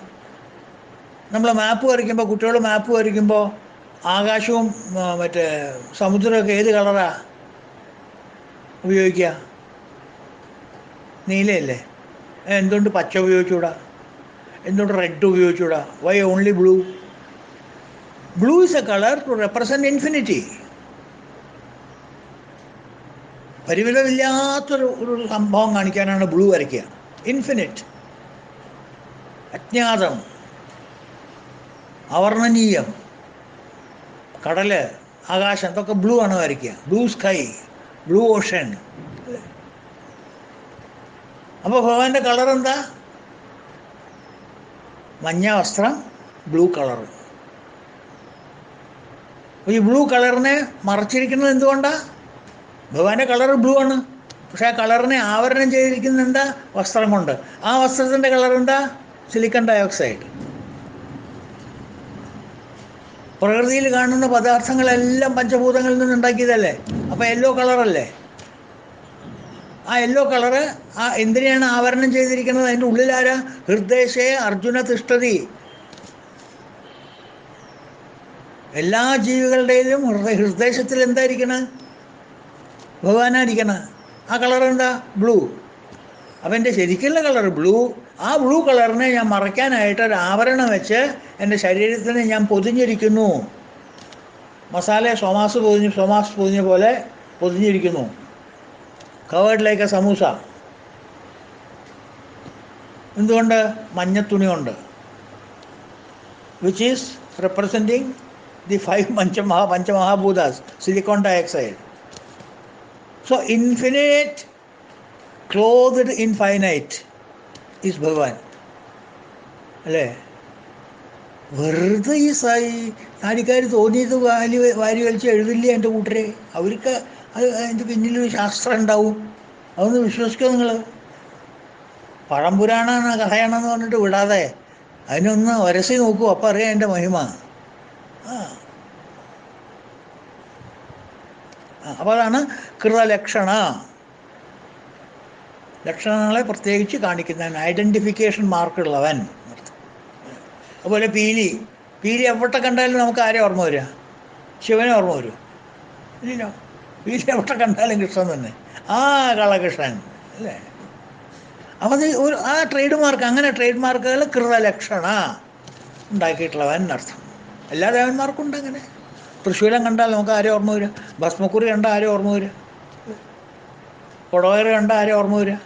S1: നമ്മൾ മാപ്പ് വരയ്ക്കുമ്പോൾ, കുട്ടികൾ മാപ്പ് വരയ്ക്കുമ്പോൾ ആകാശവും മറ്റേ സമുദ്രമൊക്കെ ഏത് കളറാ ഉപയോഗിക്കുക? നീലയല്ലേ? എന്തുകൊണ്ട് പച്ച ഉപയോഗിച്ചുകൂടാ? എന്തുകൊണ്ട് റെഡ് ഉപയോഗിച്ചുകൂടാ? Why only blue? Blue is a colour to represent infinity. പരിമിതമില്ലാത്തൊരു സംഭവം കാണിക്കാനാണ് ബ്ലൂ വരയ്ക്കുക. ഇൻഫിനിറ്റ്, അജ്ഞാതം, അവർണ്ണനീയം, കടല്, ആകാശം, ഇതൊക്കെ ബ്ലൂ ആണ് വരയ്ക്കുക. Blue sky, blue Ocean. അപ്പോൾ ഭഗവാന്റെ കളർ എന്താ? മഞ്ഞ വസ്ത്രം, ബ്ലൂ കളർ. ഈ ബ്ലൂ കളറിനെ മറച്ചിരിക്കുന്നത് എന്തുകൊണ്ടാണ്? ഭഗവാന്റെ കളർ ബ്ലൂ ആണ്, പക്ഷെ ആ കളറിനെ ആവരണം ചെയ്തിരിക്കുന്നത് എന്താ? വസ്ത്രം കൊണ്ട്. ആ വസ്ത്രത്തിൻ്റെ കളർ എന്താ? Silicon dioxide. പ്രകൃതിയിൽ കാണുന്ന പദാർത്ഥങ്ങളെല്ലാം പഞ്ചഭൂതങ്ങളിൽ നിന്ന് ഉണ്ടാക്കിയതല്ലേ? അപ്പോൾ യെല്ലോ കളറല്ലേ? ആ യെല്ലോ കളറ് ആ എന്തിനെയാണ് ആവരണം ചെയ്തിരിക്കുന്നത്? അതിൻ്റെ ഉള്ളിലാരാ? ഹൃദയശേ അർജുന തിഷ്ഠതി. എല്ലാ ജീവികളുടെയും ഹൃദയത്തിൽ എന്തായിരിക്കണം? ഭഗവാനായിരിക്കണം. ആ കളർ എന്താ? ബ്ലൂ. അപ്പം എൻ്റെ ശരിക്കുള്ള കളർ ബ്ലൂ. ആ ബ്ലൂ കളറിനെ ഞാൻ മറയ്ക്കാനായിട്ട് ഒരു ആവരണം വെച്ച് എൻ്റെ ശരീരത്തിനെ ഞാൻ പൊതിഞ്ഞിരിക്കുന്നു. മസാല സോമാസ് പൊതിഞ്ഞ പോലെ പൊതിഞ്ഞിരിക്കുന്നു. Covered like a samosa. എന്തുകൊണ്ട്? മഞ്ഞത്തുണി കൊണ്ട്. വിച്ച് ഈസ് റെപ്രസെൻറ്റിങ് ദി 5 പഞ്ചമഹാഭൂതാസ്, silicon dioxide. So infinite clothed in finite is Bhagavan. അല്ലേ? വെറുതെ ഈ ആൾക്കാർ തോന്നിയത് വാരി വലിച്ച് എഴുതില്ലേ എൻ്റെ കൂട്ടരെ? അവർക്ക് അത് അതിൻ്റെ പിന്നിലൊരു ശാസ്ത്രം ഉണ്ടാവും. അതൊന്ന് വിശ്വസിക്കുക നിങ്ങൾ. പഴംപുരാണാണ്, കഥയാണെന്ന് പറഞ്ഞിട്ട് വിടാതെ അതിനൊന്ന് ഉരസി നോക്കൂ, അപ്പം അറിയാം എൻ്റെ മഹിമ. അപ്പോൾ അതാണ് കൃതലക്ഷണ. ലക്ഷണങ്ങളെ പ്രത്യേകിച്ച് കാണിക്കുന്നവൻ, ഐഡൻറ്റിഫിക്കേഷൻ മാർക്കുള്ളവൻ. അതുപോലെ പീലി എവിടെ കണ്ടാലും നമുക്ക് ആരെ ഓർമ്മ വരിക? ശിവനെ ഓർമ്മ വരും? ഇല്ല. പീലി എവിടെ കണ്ടാലും കൃഷ്ണൻ തന്നെ. ആ കളകൃഷ്ണൻ അല്ലേ? അപ്പം ആ ട്രേഡ് മാർക്ക്, അങ്ങനെ ട്രേഡ് മാർക്കുകൾ കൃതലക്ഷണ ഉണ്ടാക്കിയിട്ടുള്ളവൻ എന്നർത്ഥം. എല്ലാ ദേവന്മാർക്കും ഉണ്ട് അങ്ങനെ. തൃശ്ശൂലം കണ്ടാൽ നമുക്ക് ആരെ ഓർമ്മ വരിക? ഭസ്മക്കുറി കണ്ടാൽ ആരെ ഓർമ്മ വരിക? കൊടവയർ കണ്ടാൽ ആരെ ഓർമ്മ വരിക?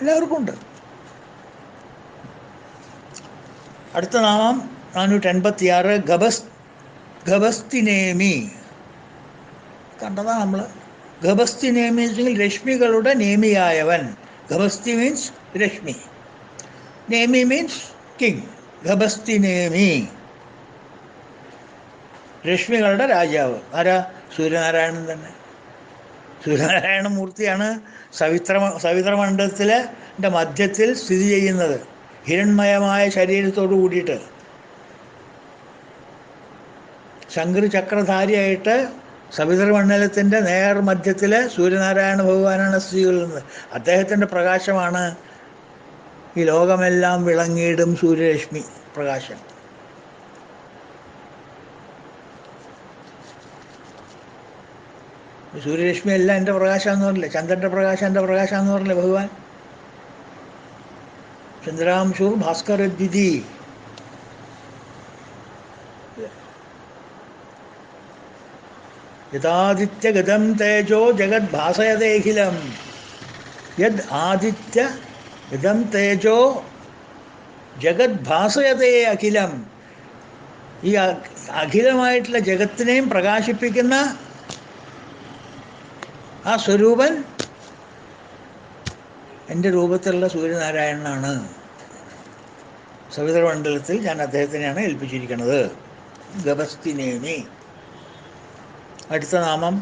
S1: എല്ലാവർക്കും ഉണ്ട്. അടുത്ത നാമം 486 ഗഭസ്തിനേമി. കണ്ടതാ നമ്മൾ. ഗഭസ്തിനേമി വെച്ചെങ്കിൽ രശ്മികളുടെ നേമിയായവൻ. ഗഭസ്തി മീൻസ് രശ്മി, നേമി മീൻസ് കിങ്. ഗഭസ്തിനേമി, രശ്മികളുടെ രാജാവ്. ആരാ? സൂര്യനാരായണൻ തന്നെ. സൂര്യനാരായണ മൂർത്തിയാണ് സവിതൃമണ്ഡലത്തിലെ മധ്യത്തിൽ സ്ഥിതി ചെയ്യുന്നത്. ഹിരൺമയമായ ശരീരത്തോടു കൂടിയിട്ട് ശംഖ് ചക്രധാരിയായിട്ട് സവിതൃമണ്ഡലത്തിൻ്റെ നേർമധ്യത്തിൽ സൂര്യനാരായണ ഭഗവാനാണ് സ്ഥിതി കൊള്ളുന്നത്. അദ്ദേഹത്തിൻ്റെ പ്രകാശമാണ് ഈ ലോകമെല്ലാം വിളങ്ങിയിടും സൂര്യരശ്മി പ്രകാശം. സൂര്യരശ്മി എല്ലാം എൻ്റെ പ്രകാശമെന്ന് പറഞ്ഞില്ലേ? ചന്ദ്രൻ്റെ പ്രകാശം എൻ്റെ പ്രകാശമെന്ന് പറഞ്ഞില്ലേ ഭഗവാൻ? ചന്ദ്രാംശൂർ ഭാസ്കരദ്വിതി. യഥാദിത്യഗതം തേജോ ജഗദ്ഭാസയതേഖിലം. യദ് ആദിത്യഗതം തേജോ ജഗദ്ഭാസയതേ അഖിലം. ഈ അഖിലമായിട്ടുള്ള ജഗത്തിനെയും പ്രകാശിപ്പിക്കുന്ന ആ സ്വരൂപൻ എൻ്റെ രൂപത്തിലുള്ള സൂര്യനാരായണനാണ്. സവിതൃമണ്ഡലത്തിൽ ഞാൻ അദ്ദേഹത്തിനെയാണ് ഏൽപ്പിച്ചിരിക്കുന്നത്. ഗഭസ്തിനേമി. അടുത്ത നാമം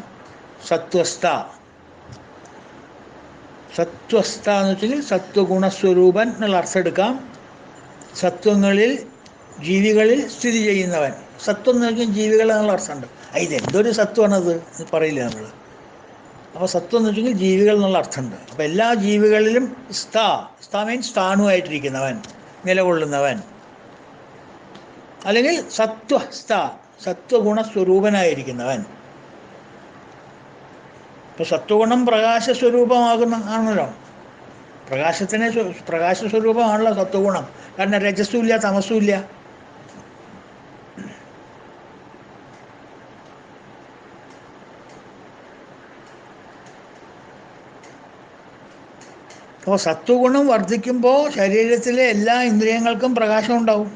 S1: സത്വസ്ഥ. സത്വസ്ഥ എന്ന് വെച്ചാൽ സത്വഗുണസ്വരൂപൻ എന്നുള്ള അർത്ഥം എടുക്കാം. സത്വങ്ങളിൽ ജീവികളിൽ സ്ഥിതി ചെയ്യുന്നവൻ. സത്വം എന്ന് വെച്ചാൽ ജീവികൾ എന്നുള്ള അർത്ഥമുണ്ട്. ഇതെന്തൊരു സത്വമാണത് പറയില്ല നമ്മൾ. അപ്പോൾ സത്വം എന്ന് വെച്ചെങ്കിൽ ജീവികൾ എന്നുള്ള അർത്ഥമുണ്ട്. അപ്പോൾ എല്ലാ ജീവികളിലും സ്ഥാ മീൻസ് സ്ഥാണുവായിട്ടിരിക്കുന്നവൻ, നിലകൊള്ളുന്നവൻ, അല്ലെങ്കിൽ സത്വഗുണസ്വരൂപനായിരിക്കുന്നവൻ. ഇപ്പോൾ സത്വഗുണം ആണല്ലോ. പ്രകാശസ്വരൂപമാണല്ലോ സത്വഗുണം. കാരണം രജസ്സും ഇല്ല, തമസ്സും ഇല്ല. അപ്പോൾ സത്വഗുണം വർദ്ധിക്കുമ്പോൾ ശരീരത്തിലെ എല്ലാ ഇന്ദ്രിയങ്ങൾക്കും പ്രകാശം ഉണ്ടാവും.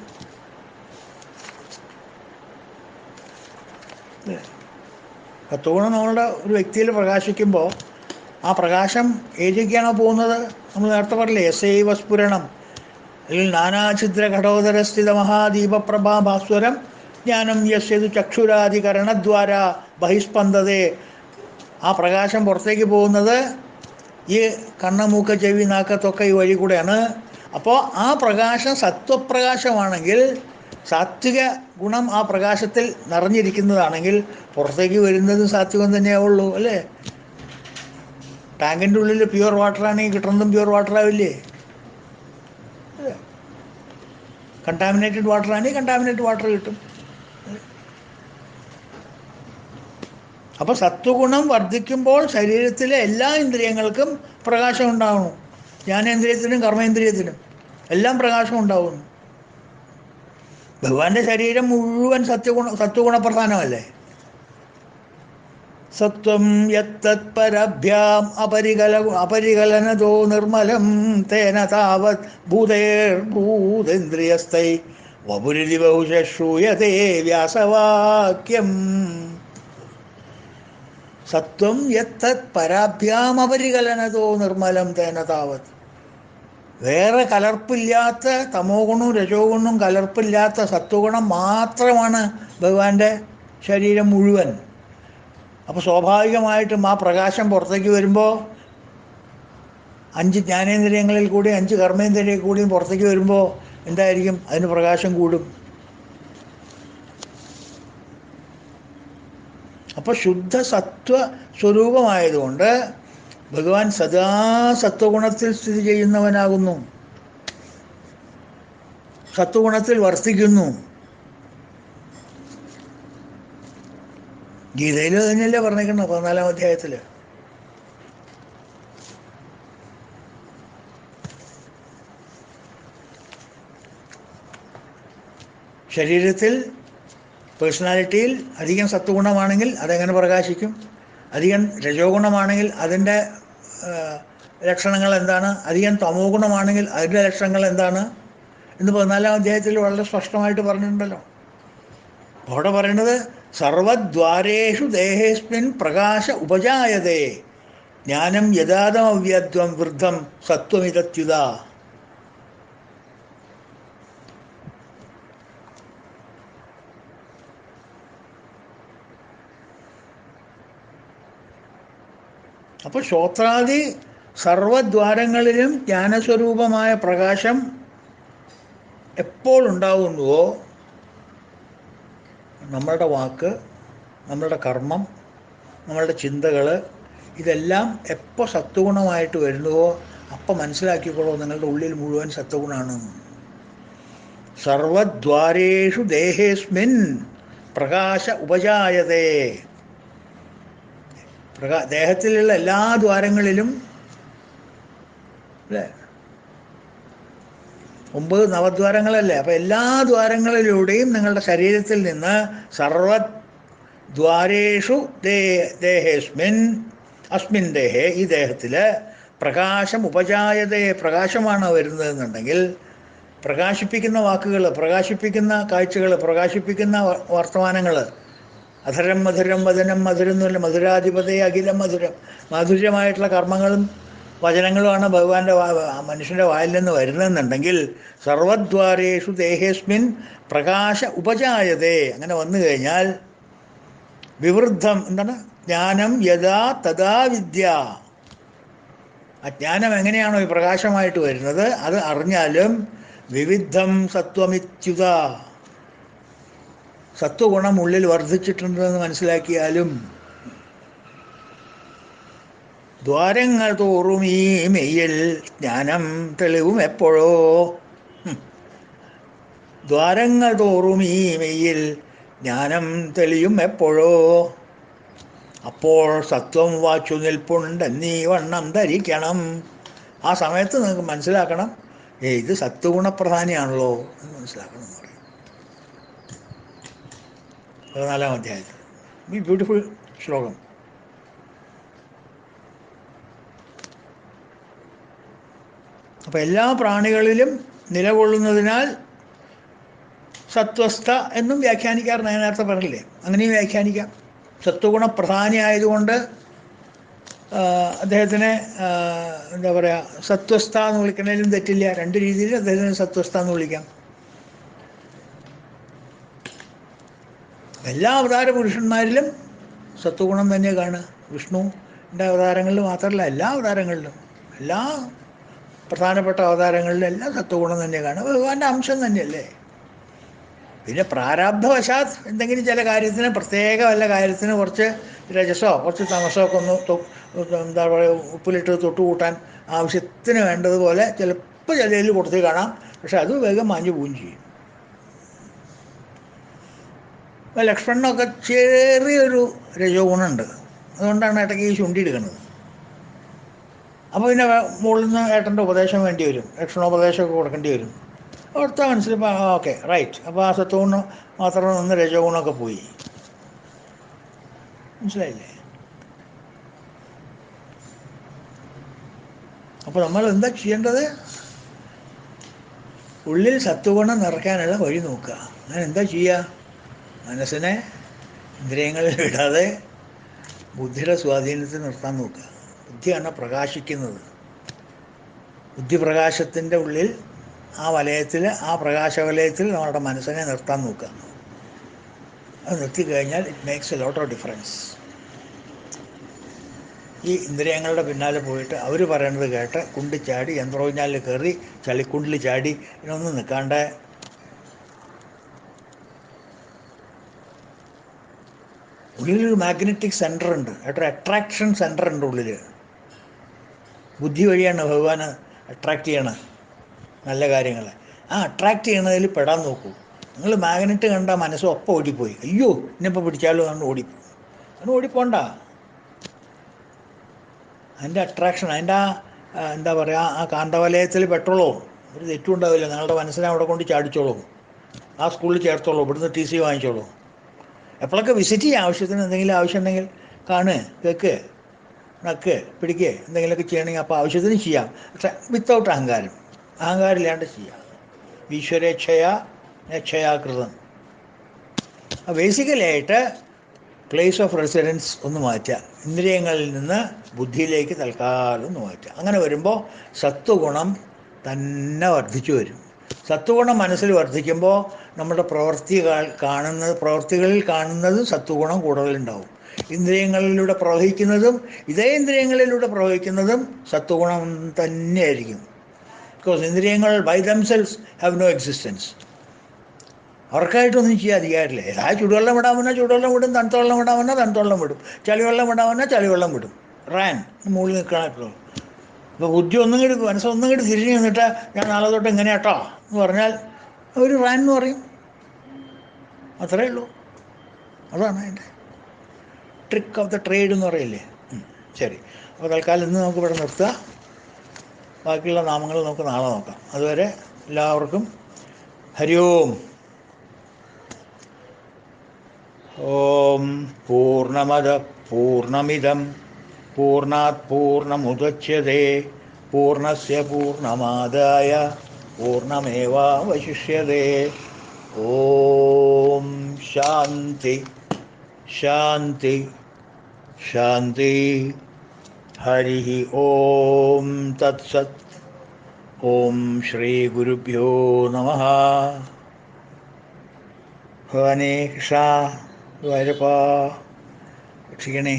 S1: സത്വഗുണം നമ്മളുടെ ഒരു വ്യക്തിയിൽ പ്രകാശിക്കുമ്പോൾ ആ പ്രകാശം ഏതൊക്കെയാണോ പോകുന്നത്? നമ്മൾ നേരത്തെ പറഞ്ഞില്ലേ, യസൈവസ്ഫുരണം അല്ലെങ്കിൽ നാനാഛിദ്ര ഘടോദരസ്ഥിത മഹാദീപപ്രഭാ ഭാസ്വരം ജ്ഞാനം യസ്യതു ചക്ഷുരാധികരണദ്വാര ബഹിസ്പന്ദതേ. ആ പ്രകാശം പുറത്തേക്ക് പോകുന്നത് ഈ കണ്ണ്, മൂക്ക്, ചെവി, നാക്ക്, ത്വക്ക് ഈ വഴി കൂടെയാണ്. അപ്പോൾ ആ പ്രകാശം സത്വപ്രകാശമാണെങ്കിൽ, സാത്വിക ഗുണം ആ പ്രകാശത്തിൽ നിറഞ്ഞിരിക്കുന്നതാണെങ്കിൽ പുറത്തേക്ക് വരുന്നത് സാത്വികം തന്നെയാവുള്ളൂ, അല്ലേ? ടാങ്കിൻ്റെ ഉള്ളിൽ പ്യുവർ വാട്ടർ ആണെങ്കിൽ കിട്ടുന്നതും പ്യുവർ വാട്ടർ ആവില്ലേ? കണ്ടാമിനേറ്റഡ് വാട്ടർ ആണെങ്കിൽ കണ്ടാമിനേറ്റഡ് വാട്ടർ കിട്ടും. അപ്പോൾ സത്വഗുണം വർദ്ധിക്കുമ്പോൾ ശരീരത്തിലെ എല്ലാ ഇന്ദ്രിയങ്ങൾക്കും പ്രകാശം ഉണ്ടാവണം. ജ്ഞാനേന്ദ്രിയത്തിനും കർമ്മേന്ദ്രിയത്തിനും എല്ലാം പ്രകാശം ഉണ്ടാവുന്നു. ഭഗവാന്റെ ശരീരം മുഴുവൻ സത്വഗുണപ്രധാനമല്ലേ? സത്വം യത്തത്പരഭ്യാം അപരികലനതോ നിർമ്മലം തേന താവത് ഭൂതേന്ദ്രിയസ്ഥൈ വപുരിതി ബഹുശ്രൂയതേ വ്യാസവാക്യം. സത്വം യത്തത് പരാഭ്യാം അപരികലനതോ നിർമ്മലം തേന താവത്. വേറെ കലർപ്പില്ലാത്ത തമോ ഗുണവും രജോ ഗുണവും കലർപ്പില്ലാത്ത സത്വഗുണം മാത്രമാണ് ഭഗവാന്റെ ശരീരം മുഴുവൻ. അപ്പോൾ സ്വാഭാവികമായിട്ടും ആ പ്രകാശം പുറത്തേക്ക് വരുമ്പോൾ 5 ജ്ഞാനേന്ദ്രിയങ്ങളിൽ കൂടി 5 കർമ്മേന്ദ്രിയങ്ങളിൽ കൂടിയും പുറത്തേക്ക് വരുമ്പോൾ എന്തായിരിക്കും? അതിന് പ്രകാശം കൂടും. അപ്പോൾ ശുദ്ധ സത്വ സ്വരൂപമായതുകൊണ്ട് ഭഗവാൻ സദാ സത്വഗുണത്തിൽ സ്ഥിതി ചെയ്യുന്നവനാകുന്നു, സത്വഗുണത്തിൽ വർത്തിക്കുന്നു. ഗീതയിൽ തന്നെയല്ലേ പറഞ്ഞേക്കുന്നത് 14-ാം അധ്യായത്തിൽ. ശരീരത്തിൽ പേഴ്സണാലിറ്റിയിൽ അധികം സത്വഗുണമാണെങ്കിൽ അതെങ്ങനെ പ്രകാശിക്കും? അധികം രജോ ഗുണമാണെങ്കിൽ അതിൻ്റെ ലക്ഷണങ്ങൾ എന്താണ്? അധികം തമോ ഗുണമാണെങ്കിൽ അതിൻ്റെ ലക്ഷണങ്ങൾ എന്താണ് എന്ന് 14-ാം അധ്യായത്തിൽ വളരെ സ്പഷ്ടമായിട്ട് പറഞ്ഞിട്ടുണ്ടല്ലോ. അവിടെ പറയുന്നത് സർവദ്വാരേഷു ദേഹേസ്മിൻ പ്രകാശ ഉപജായതേ ജ്ഞാനം യഥാതമവ്യദ്വം വൃദ്ധം സത്വമിതത്യുത. അപ്പോൾ ശ്രോത്രാദി സർവദ്വാരങ്ങളിലും ജ്ഞാനസ്വരൂപമായ പ്രകാശം എപ്പോൾ ഉണ്ടാകുന്നുവോ നമ്മളുടെ വാക്ക്, നമ്മളുടെ കർമ്മം, നമ്മളുടെ ചിന്തകൾ ഇതെല്ലാം എപ്പോൾ സത്വഗുണമായിട്ട് വരുന്നുവോ അപ്പം മനസ്സിലാക്കിക്കോളൂ നിങ്ങളുടെ ഉള്ളിൽ മുഴുവൻ സത്വഗുണമാണ്. സർവദ്വാരേഷു ദേഹേസ്മിൻ പ്രകാശ ഉപജായതേ. ദേഹത്തിലുള്ള എല്ലാ ദ്വാരങ്ങളിലും, അല്ലേ, 9 നവദ്വാരങ്ങളല്ലേ? അപ്പം എല്ലാ ദ്വാരങ്ങളിലൂടെയും നിങ്ങളുടെ ശരീരത്തിൽ നിന്ന് സർവദ്വാരേഷു ദേഹേസ്മിൻ അസ്മിൻ ദേഹേ, ഈ ദേഹത്തിൽ പ്രകാശം ഉപജായതേ, പ്രകാശമാണ് വരുന്നതെന്നുണ്ടെങ്കിൽ പ്രകാശിപ്പിക്കുന്ന വാക്കുകൾ, പ്രകാശിപ്പിക്കുന്ന കാഴ്ചകൾ, പ്രകാശിപ്പിക്കുന്ന വർത്തമാനങ്ങൾ, അധരം മധുരം വദനം മധുരം എന്നല്ല, മധുരാധിപതയെ അഖിലം മധുരം, മാധുര്യമായിട്ടുള്ള കർമ്മങ്ങളും വചനങ്ങളുമാണ് ഭഗവാന്റെ മനുഷ്യൻ്റെ വായിൽ നിന്ന് വരുന്നതെന്നുണ്ടെങ്കിൽ സർവദ്വാരേഷു ദേഹേസ്മിൻ പ്രകാശ ഉപജായതേ. അങ്ങനെ വന്നു കഴിഞ്ഞാൽ വിവൃദ്ധം എന്താണ്? ജ്ഞാനം യഥാ തഥാ വിദ്യ. ആ ജ്ഞാനം എങ്ങനെയാണോ ഈ പ്രകാശമായിട്ട് വരുന്നത് അത് അറിഞ്ഞാലും വിവിധം സത്വമിത്യുത, സത്വഗുണം ഉള്ളിൽ വർദ്ധിച്ചിട്ടുണ്ടെന്ന് മനസ്സിലാക്കിയാലും ദ്വാരങ്ങൾ തോറും ഈ മെയ്യിൽ ജ്ഞാനം തെളിവും എപ്പോഴോ. ദ്വാരങ്ങൾ തോറും ഈ മെയ്യിൽ ജ്ഞാനം തെളിയും എപ്പോഴോ. അപ്പോൾ സത്വം വാച്ചു നിൽപ്പുണ്ടെന്നീ വണ്ണം ധരിക്കണം. ആ സമയത്ത് നിങ്ങൾക്ക് മനസ്സിലാക്കണം, ഇത് സത്വഗുണപ്രധാനിയാണല്ലോ എന്ന് മനസ്സിലാക്കണം എന്ന് പറയും 14-ാം അധ്യായത്തിൽ. ഈ ബ്യൂട്ടിഫുൾ ശ്ലോകം. അപ്പം എല്ലാ പ്രാണികളിലും നിലകൊള്ളുന്നതിനാൽ സത്വസ്ഥ എന്നും വ്യാഖ്യാനിക്കാറുണ്ട്. ഞാൻ നേരത്തെ പറഞ്ഞില്ലേ, അങ്ങനെയും വ്യാഖ്യാനിക്കാം. സത്വഗുണപ്രധാനിയായതുകൊണ്ട് അദ്ദേഹത്തിനെ എന്താ പറയുക, സത്വസ്ഥ എന്ന് വിളിക്കുന്നതിലും തെറ്റില്ല. രണ്ട് രീതിയിൽ അദ്ദേഹത്തിനെ സത്വസ്ഥ എന്ന് വിളിക്കാം. എല്ലാ അവതാര പുരുഷന്മാരിലും സത്വഗുണം തന്നെ കാണുക. വിഷ്ണുവിൻ്റെ അവതാരങ്ങളിൽ മാത്രമല്ല, എല്ലാ അവതാരങ്ങളിലും, എല്ലാ പ്രധാനപ്പെട്ട അവതാരങ്ങളിലും എല്ലാം സത്വഗുണം തന്നെ കാണുക. ഭഗവാന്റെ അംശം തന്നെയല്ലേ. പിന്നെ പ്രാരാബ്ധവശാത് എന്തെങ്കിലും ചില കാര്യത്തിന്, പ്രത്യേക വല്ല കാര്യത്തിന് കുറച്ച് രജസോ കുറച്ച് തമസോ ഒക്കെ ഒന്ന് എന്താ പറയുക, ഉപ്പിലിട്ട് തൊട്ടുകൂട്ടാൻ ആവശ്യത്തിന് വേണ്ടതുപോലെ ചിലപ്പോൾ ചിലയിൽ കൊടുത്ത് കാണാം. പക്ഷെ അത് വേഗം മാഞ്ഞു പോവുകയും ചെയ്യും. ലക്ഷ്മണനൊക്കെ ചെറിയൊരു രജോ ഗുണമുണ്ട്. അതുകൊണ്ടാണ് ഇടയ്ക്ക് ഈ ചുണ്ടിയെടുക്കുന്നത്. അപ്പോൾ പിന്നെ മുകളിൽ നിന്ന് ഏട്ടൻ്റെ ഉപദേശം വേണ്ടി വരും, ലക്ഷണോപദേശമൊക്കെ കൊടുക്കേണ്ടി വരും. അവിടുത്തെ മനസ്സിലിപ്പോൾ ഓക്കെ റൈറ്റ്. അപ്പോൾ ആ സത്വഗുണം മാത്രം നിന്ന് രജോ ഗുണമൊക്കെ പോയി. മനസ്സിലായില്ലേ? അപ്പോൾ നമ്മൾ എന്താ ചെയ്യേണ്ടത്? ഉള്ളിൽ സത്വഗുണം നിറയ്ക്കാനുള്ള വഴി നോക്കുക. അങ്ങനെ എന്താ ചെയ്യുക? മനസ്സിനെ ഇന്ദ്രിയങ്ങളിൽ വിടാതെ ബുദ്ധിയുടെ സ്വാധീനത്തിൽ നിർത്താൻ നോക്കുക. ബുദ്ധിയാണ് പ്രകാശിക്കുന്നത്. ബുദ്ധിപ്രകാശത്തിൻ്റെ ഉള്ളിൽ, ആ വലയത്തിൽ, ആ പ്രകാശവലയത്തിൽ നമ്മുടെ മനസ്സിനെ നിർത്താൻ നോക്കുക. അത് നിർത്തിക്കഴിഞ്ഞാൽ it makes a lot of difference. ഈ ഇന്ദ്രിയങ്ങളുടെ പിന്നാലെ പോയിട്ട് അവർ പറയുന്നത് കേട്ട് കുണ്ടിച്ചാടി യന്ത്രോഞ്ഞാലിൽ കയറി ചളിക്കുണ്ടിൽ ചാടി ഇതിനൊന്നും നിൽക്കാണ്ട് ഉള്ളിലൊരു മാഗ്നറ്റിക് സെൻറ്റർ ഉണ്ട്, ഒരു അട്രാക്ഷൻ സെൻറ്റർ ഉണ്ട് ഉള്ളിൽ. ബുദ്ധി വഴിയാണ് ഭഗവാൻ അട്രാക്റ്റ് ചെയ്യണത് നല്ല കാര്യങ്ങൾ. ആ അട്രാക്റ്റ് ചെയ്യണതിൽ പെടാൻ നോക്കൂ. നിങ്ങൾ മാഗ്നറ്റ് കണ്ട മനസ്സ് ഒപ്പം ഓടിപ്പോയി, അയ്യോ ഇന്നിപ്പോൾ പിടിച്ചാലോ എന്ന് ഓടിപ്പോയി. അങ്ങനെ ഓടിപ്പോണ്ട. അതിൻ്റെ അട്രാക്ഷൻ, അതിൻ്റെ എന്താ പറയുക, ആ കാന്തവലയത്തിൽ പെട്ടോളൂ. ഒരു തെറ്റും ഉണ്ടാവില്ല. നിങ്ങളുടെ മനസ്സിനെ അവിടെ കൊണ്ട് ചാടിച്ചോളൂ, ആ സ്കൂളിൽ ചേർത്തോളൂ, ഇവിടുന്ന് TC വാങ്ങിച്ചോളൂ. എപ്പോഴൊക്കെ വിസിറ്റ് ചെയ്യുക, ആവശ്യത്തിന് എന്തെങ്കിലും ആവശ്യം ഉണ്ടെങ്കിൽ കാണുക, കേൾക്ക്, നക്ക്, പിടിക്കുക, എന്തെങ്കിലുമൊക്കെ ചെയ്യണമെങ്കിൽ അപ്പോൾ ആവശ്യത്തിന് ചെയ്യാം. പക്ഷെ വിത്തൗട്ട് അഹങ്കാരം, അഹങ്കാരം ഇല്ലാണ്ട് ചെയ്യാം. ഈശ്വരേച്ഛയാ യച്ഛയാകൃതം. ബേസിക്കലി ആയിട്ട് പ്ലേസ് ഓഫ് റെസിഡൻസ് ഒന്ന് മാറ്റുക. ഇന്ദ്രിയങ്ങളിൽ നിന്ന് ബുദ്ധിയിലേക്ക് തൽക്കാലം ഒന്ന് മാറ്റുക. അങ്ങനെ വരുമ്പോൾ സത്വഗുണം തന്നെ വർദ്ധിച്ചു വരും. സത്വഗുണം മനസ്സിൽ വർദ്ധിക്കുമ്പോൾ നമ്മുടെ പ്രവൃത്തികളിൽ കാണുന്നതും സത്വഗുണം കൂടുതലുണ്ടാവും. ഇന്ദ്രിയങ്ങളിലൂടെ പ്രവഹിക്കുന്നതും ഇതേ ഇന്ദ്രിയങ്ങളിലൂടെ പ്രവഹിക്കുന്നതും സത്വഗുണം തന്നെയായിരിക്കും. ബിക്കോസ് ഇന്ദ്രിയങ്ങൾ by themselves have no existence. അവർക്കായിട്ടൊന്നും ചെയ്യാൻ അധികാരമില്ല. ആ ചുടുവെള്ളം വിടാമെന്ന ചുടുവെള്ളം വിടും, തണുത്ത വെള്ളം വിടാമെന്ന തണുത്ത വെള്ളം വിടും, ചളിവെള്ളം വിടാമെന്ന ചളിവെള്ളം വിടും. റാൻ മുകളിൽ നിൽക്കണം. അപ്പോൾ ബുദ്ധി മനസ്സൊന്നും കൂടി തിരിഞ്ഞ് നിന്നിട്ട് ഞാൻ നാളെ തൊട്ട് ഇങ്ങനെ കേട്ടോ എന്ന് പറഞ്ഞാൽ ഒരു റാൻ എന്ന് പറയും. അത്രയേ ഉള്ളൂ. അതാണ് അതിൻ്റെ ട്രിക്ക് ഓഫ് ദ ട്രേഡ് എന്ന് പറയില്ലേ. ശരി, അപ്പോൾ തൽക്കാലം ഇന്ന് നമുക്ക് ഇവിടെ നിർത്തുക. ബാക്കിയുള്ള നാമങ്ങൾ നമുക്ക് നാളെ നോക്കാം. അതുവരെ എല്ലാവർക്കും ഹരി ഓം. ഓം പൂർണ്ണമദ പൂർണ്ണമിദം പൂർണ്ണാത് പൂർണ്ണമുദച്യതേ പൂർണ്ണസ്യ പൂർണ്ണമാദായ പൂർണ്ണമേവാവശിഷ്യതേ. ഓം ശാന്തി ശാന്തി ശാന്തി. ഹരി ഓം തത്സത്. ഓം ശ്രീ ഗുരുഭ്യോ നമഃ. ഭഗവാനേ കൃഷ്ണ ഗുരുവായൂരപ്പാ രക്ഷിക്കണേ.